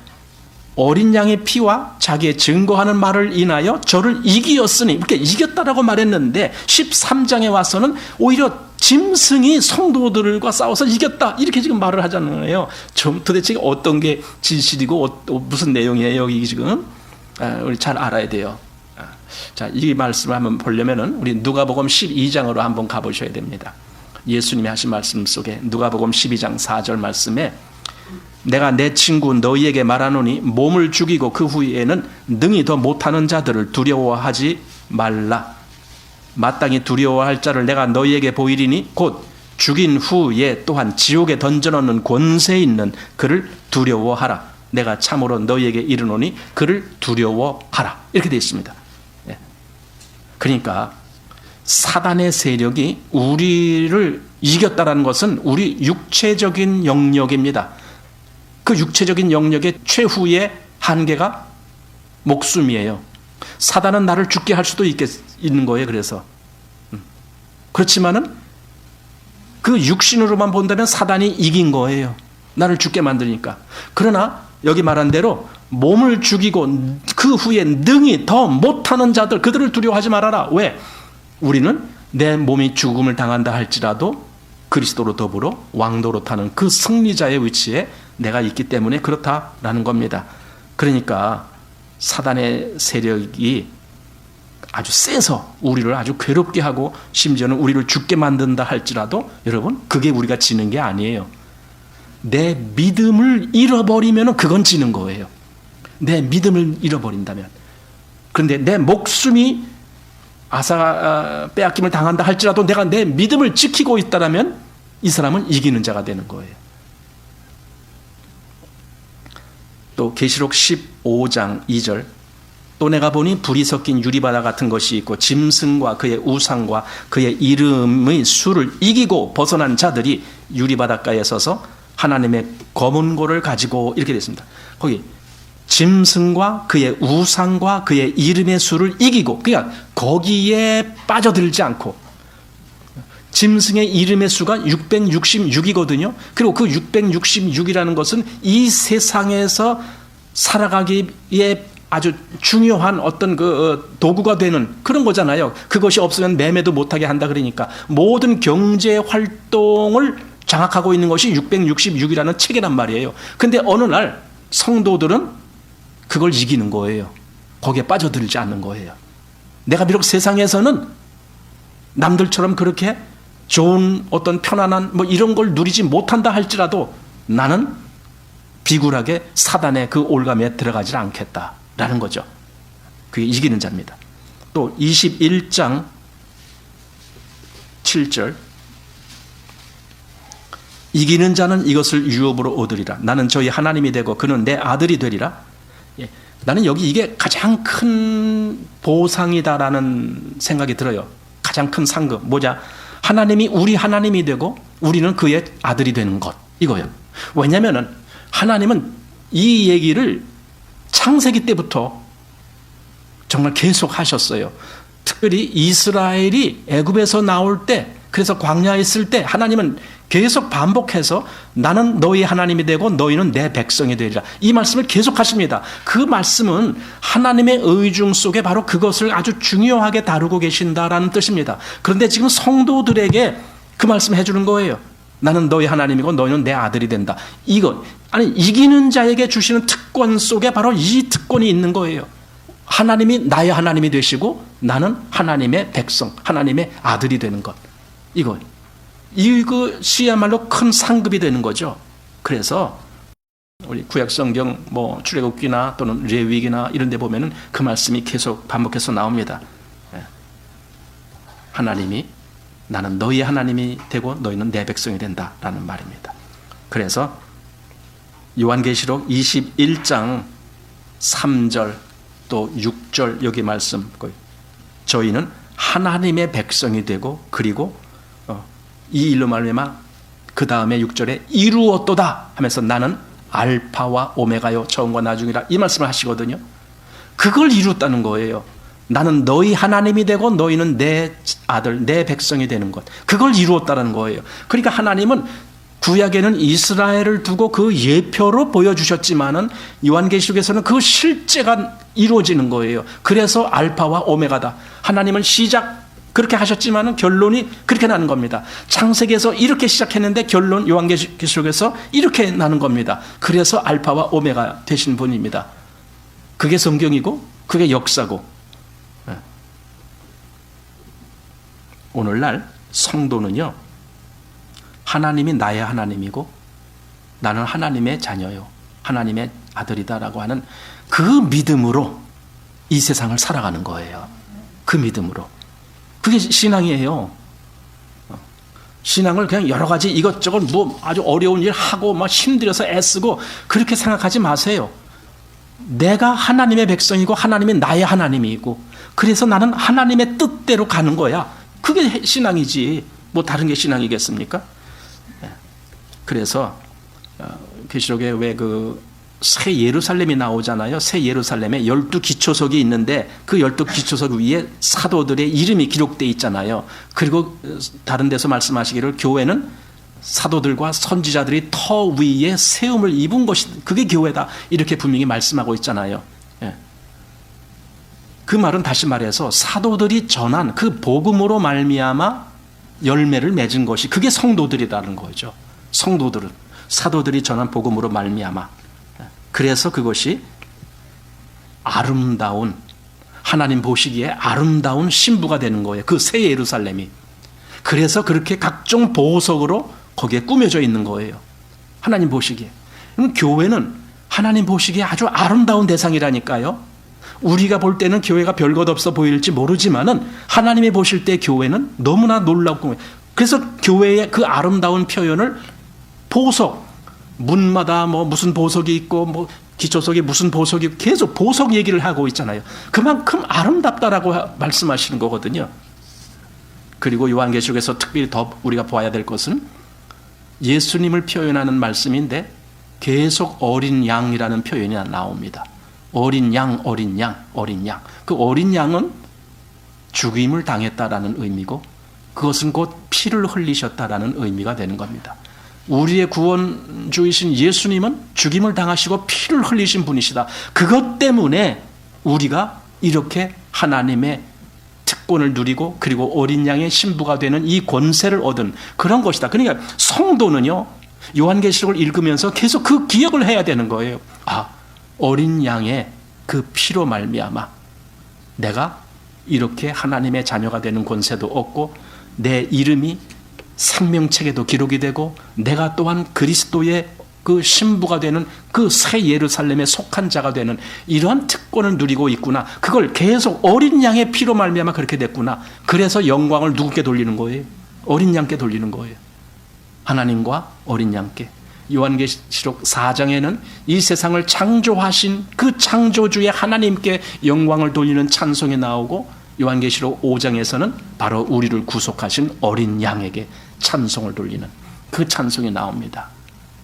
어린 양의 피와 자기의 증거하는 말을 인하여 저를 이기었으니 이렇게 이겼다라고 말했는데 13장에 와서는 오히려 짐승이 성도들과 싸워서 이겼다 이렇게 지금 말을 하잖아요. 좀 도대체 어떤 게 진실이고 무슨 내용이에요 여기 지금? 우리 잘 알아야 돼요. 자, 이 말씀을 한번 보려면은 우리 누가복음 12장으로 한번 가보셔야 됩니다. 예수님이 하신 말씀 속에 누가복음 12장 4절 말씀에 내가 내 친구 너희에게 말하노니 몸을 죽이고 그 후에는 능히 더 못하는 자들을 두려워하지 말라. 마땅히 두려워할 자를 내가 너희에게 보이리니 곧 죽인 후에 또한 지옥에 던져넣는 권세 있는 그를 두려워하라. 내가 참으로 너희에게 이르노니 그를 두려워하라. 이렇게 되어 있습니다. 그러니까 사단의 세력이 우리를 이겼다는 것은 우리 육체적인 영역입니다. 그 육체적인 영역의 최후의 한계가 목숨이에요. 사단은 나를 죽게 할 수도 있는 거예요. 그래서 그렇지만은 그 육신으로만 본다면 사단이 이긴 거예요. 나를 죽게 만드니까. 그러나 여기 말한 대로 몸을 죽이고 그 후에 능히 더 못하는 자들 그들을 두려워하지 말아라. 왜? 우리는 내 몸이 죽음을 당한다 할지라도 그리스도로 더불어 왕노릇하는 그 승리자의 위치에 내가 있기 때문에 그렇다라는 겁니다. 그러니까 사단의 세력이 아주 세서 우리를 아주 괴롭게 하고 심지어는 우리를 죽게 만든다 할지라도 여러분 그게 우리가 지는 게 아니에요. 내 믿음을 잃어버리면 그건 지는 거예요. 내 믿음을 잃어버린다면. 그런데 내 목숨이 빼앗김을 당한다 할지라도 내가 내 믿음을 지키고 있다면 이 사람은 이기는 자가 되는 거예요. 또 계시록 15장 2절 또 내가 보니 불이 섞인 유리바다 같은 것이 있고 짐승과 그의 우상과 그의 이름의 수를 이기고 벗어난 자들이 유리바닷가에 서서 하나님의 검은 고를 가지고 이렇게 됐습니다. 거기 짐승과 그의 우상과 그의 이름의 수를 이기고 그러니까 거기에 빠져들지 않고 짐승의 이름의 수가 666이거든요. 그리고 그 666이라는 것은 이 세상에서 살아가기에 아주 중요한 어떤 그 도구가 되는 그런 거잖아요. 그것이 없으면 매매도 못하게 한다 그러니까 모든 경제 활동을 장악하고 있는 것이 666이라는 체계란 말이에요. 근데 어느 날 성도들은 그걸 이기는 거예요. 거기에 빠져들지 않는 거예요. 내가 비록 세상에서는 남들처럼 그렇게 좋은 어떤 편안한 뭐 이런 걸 누리지 못한다 할지라도 나는 비굴하게 사단의 그 올감에 들어가지 않겠다라는 거죠. 그게 이기는 자입니다. 또 21장 7절 이기는 자는 이것을 유업으로 얻으리라. 나는 저희 하나님이 되고 그는 내 아들이 되리라. 나는 여기 이게 가장 큰 보상이다라는 생각이 들어요. 가장 큰 상급 뭐냐? 하나님이 우리 하나님이 되고 우리는 그의 아들이 되는 것 이거예요. 왜냐하면 하나님은 이 얘기를 창세기 때부터 정말 계속 하셨어요. 특별히 이스라엘이 애굽에서 나올 때, 그래서 광야에 있을 때 하나님은 계속 반복해서 나는 너희 하나님이 되고 너희는 내 백성이 되리라. 이 말씀을 계속 하십니다. 그 말씀은 하나님의 의중 속에 바로 그것을 아주 중요하게 다루고 계신다라는 뜻입니다. 그런데 지금 성도들에게 그 말씀 해주는 거예요. 나는 너희 하나님이고 너희는 내 아들이 된다. 이거 아니 이기는 자에게 주시는 특권 속에 바로 이 특권이 있는 거예요. 하나님이 나의 하나님이 되시고 나는 하나님의 백성, 하나님의 아들이 되는 것. 이것이야말로 큰 상급이 되는 거죠. 그래서 우리 구약성경 뭐 출애굽기나 또는 레위기나 이런 데 보면은 그 말씀이 계속 반복해서 나옵니다. 하나님이 나는 너희의 하나님이 되고 너희는 내 백성이 된다라는 말입니다. 그래서 요한계시록 21장 3절 또 6절 여기 말씀, 저희는 하나님의 백성이 되고 그리고 이 일로 말미암아 그 다음에 6절에 이루었도다 하면서 나는 알파와 오메가요 처음과 나중이라 이 말씀을 하시거든요. 그걸 이뤘다는 거예요. 나는 너희 하나님이 되고 너희는 내 아들, 내 백성이 되는 것. 그걸 이루었다는 거예요. 그러니까 하나님은 구약에는 이스라엘을 두고 그 예표로 보여주셨지만은 요한계시록에서는 그 실제가 이루어지는 거예요. 그래서 알파와 오메가다. 하나님은 시작 그렇게 하셨지만은 결론이 그렇게 나는 겁니다. 창세기에서 이렇게 시작했는데 결론 요한계시록에서 이렇게 나는 겁니다. 그래서 알파와 오메가 되신 분입니다. 그게 성경이고 그게 역사고. 오늘날 성도는요, 하나님이 나의 하나님이고 나는 하나님의 자녀요, 하나님의 아들이다라고 하는 그 믿음으로 이 세상을 살아가는 거예요. 그 믿음으로. 그게 신앙이에요. 신앙을 그냥 여러 가지 이것저것 뭐 아주 어려운 일 하고 막 힘들어서 애쓰고 그렇게 생각하지 마세요. 내가 하나님의 백성이고 하나님이 나의 하나님이고 그래서 나는 하나님의 뜻대로 가는 거야. 그게 신앙이지 뭐 다른 게 신앙이겠습니까? 그래서 계시록에 왜 그 새 예루살렘이 나오잖아요. 새 예루살렘에 12기초석이 있는데 그 12기초석 위에 사도들의 이름이 기록되어 있잖아요. 그리고 다른 데서 말씀하시기를 교회는 사도들과 선지자들이 터 위에 세움을 입은 것이 그게 교회다. 이렇게 분명히 말씀하고 있잖아요. 그 말은 다시 말해서 사도들이 전한 그 복음으로 말미암아 열매를 맺은 것이 그게 성도들이라는 거죠. 성도들은 사도들이 전한 복음으로 말미암아. 그래서 그것이 아름다운 하나님 보시기에 아름다운 신부가 되는 거예요. 그 새 예루살렘이. 그래서 그렇게 각종 보석으로 거기에 꾸며져 있는 거예요. 하나님 보시기에. 그럼 교회는 하나님 보시기에 아주 아름다운 대상이라니까요. 우리가 볼 때는 교회가 별것 없어 보일지 모르지만은 하나님이 보실 때 교회는 너무나 놀랍고, 그래서 교회의 그 아름다운 표현을 보석, 문마다 뭐 무슨 보석이 있고 뭐 기초석이 무슨 보석이 있고 계속 보석 얘기를 하고 있잖아요. 그만큼 아름답다라고 말씀하시는 거거든요. 그리고 요한계시록에서 특별히 더 우리가 봐야 될 것은 예수님을 표현하는 말씀인데 계속 어린 양이라는 표현이 나옵니다. 어린 양, 어린 양, 어린 양. 그 어린 양은 죽임을 당했다라는 의미고 그것은 곧 피를 흘리셨다라는 의미가 되는 겁니다. 우리의 구원주이신 예수님은 죽임을 당하시고 피를 흘리신 분이시다. 그것 때문에 우리가 이렇게 하나님의 특권을 누리고 그리고 어린 양의 신부가 되는 이 권세를 얻은 그런 것이다. 그러니까 성도는요, 요한계시록을 읽으면서 계속 그 기억을 해야 되는 거예요. 아, 어린 양의 그 피로 말미암아 내가 이렇게 하나님의 자녀가 되는 권세도 얻고 내 이름이 생명책에도 기록이 되고 내가 또한 그리스도의 그 신부가 되는 그 새 예루살렘에 속한 자가 되는 이러한 특권을 누리고 있구나. 그걸 계속 어린 양의 피로 말미암아 그렇게 됐구나. 그래서 영광을 누구께 돌리는 거예요? 어린 양께 돌리는 거예요. 하나님과 어린 양께. 요한계시록 4장에는 이 세상을 창조하신 그 창조주의 하나님께 영광을 돌리는 찬송이 나오고 요한계시록 5장에서는 바로 우리를 구속하신 어린 양에게 찬송을 돌리는 그 찬송이 나옵니다.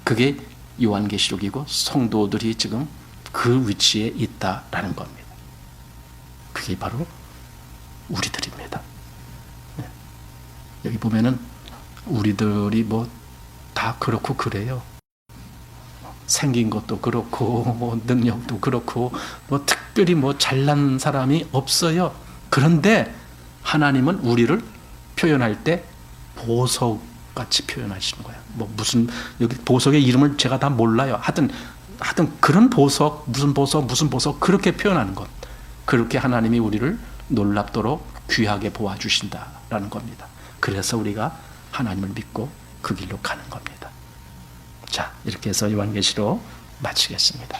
그게 요한계시록이고 성도들이 지금 그 위치에 있다라는 겁니다. 그게 바로 우리들입니다. 여기 보면은 우리들이 뭐 다 그렇고 그래요. 생긴 것도 그렇고 뭐 능력도 그렇고 뭐 특별히 뭐 잘난 사람이 없어요. 그런데 하나님은 우리를 표현할 때 보석같이 표현하시는 거예요. 뭐 무슨 여기 보석의 이름을 제가 다 몰라요. 하여튼 그런 보석 무슨 보석 그렇게 표현하는 것. 그렇게 하나님이 우리를 놀랍도록 귀하게 보아주신다라는 겁니다. 그래서 우리가 하나님을 믿고 그 길로 가는 겁니다. 자, 이렇게 해서 요한계시록 마치겠습니다.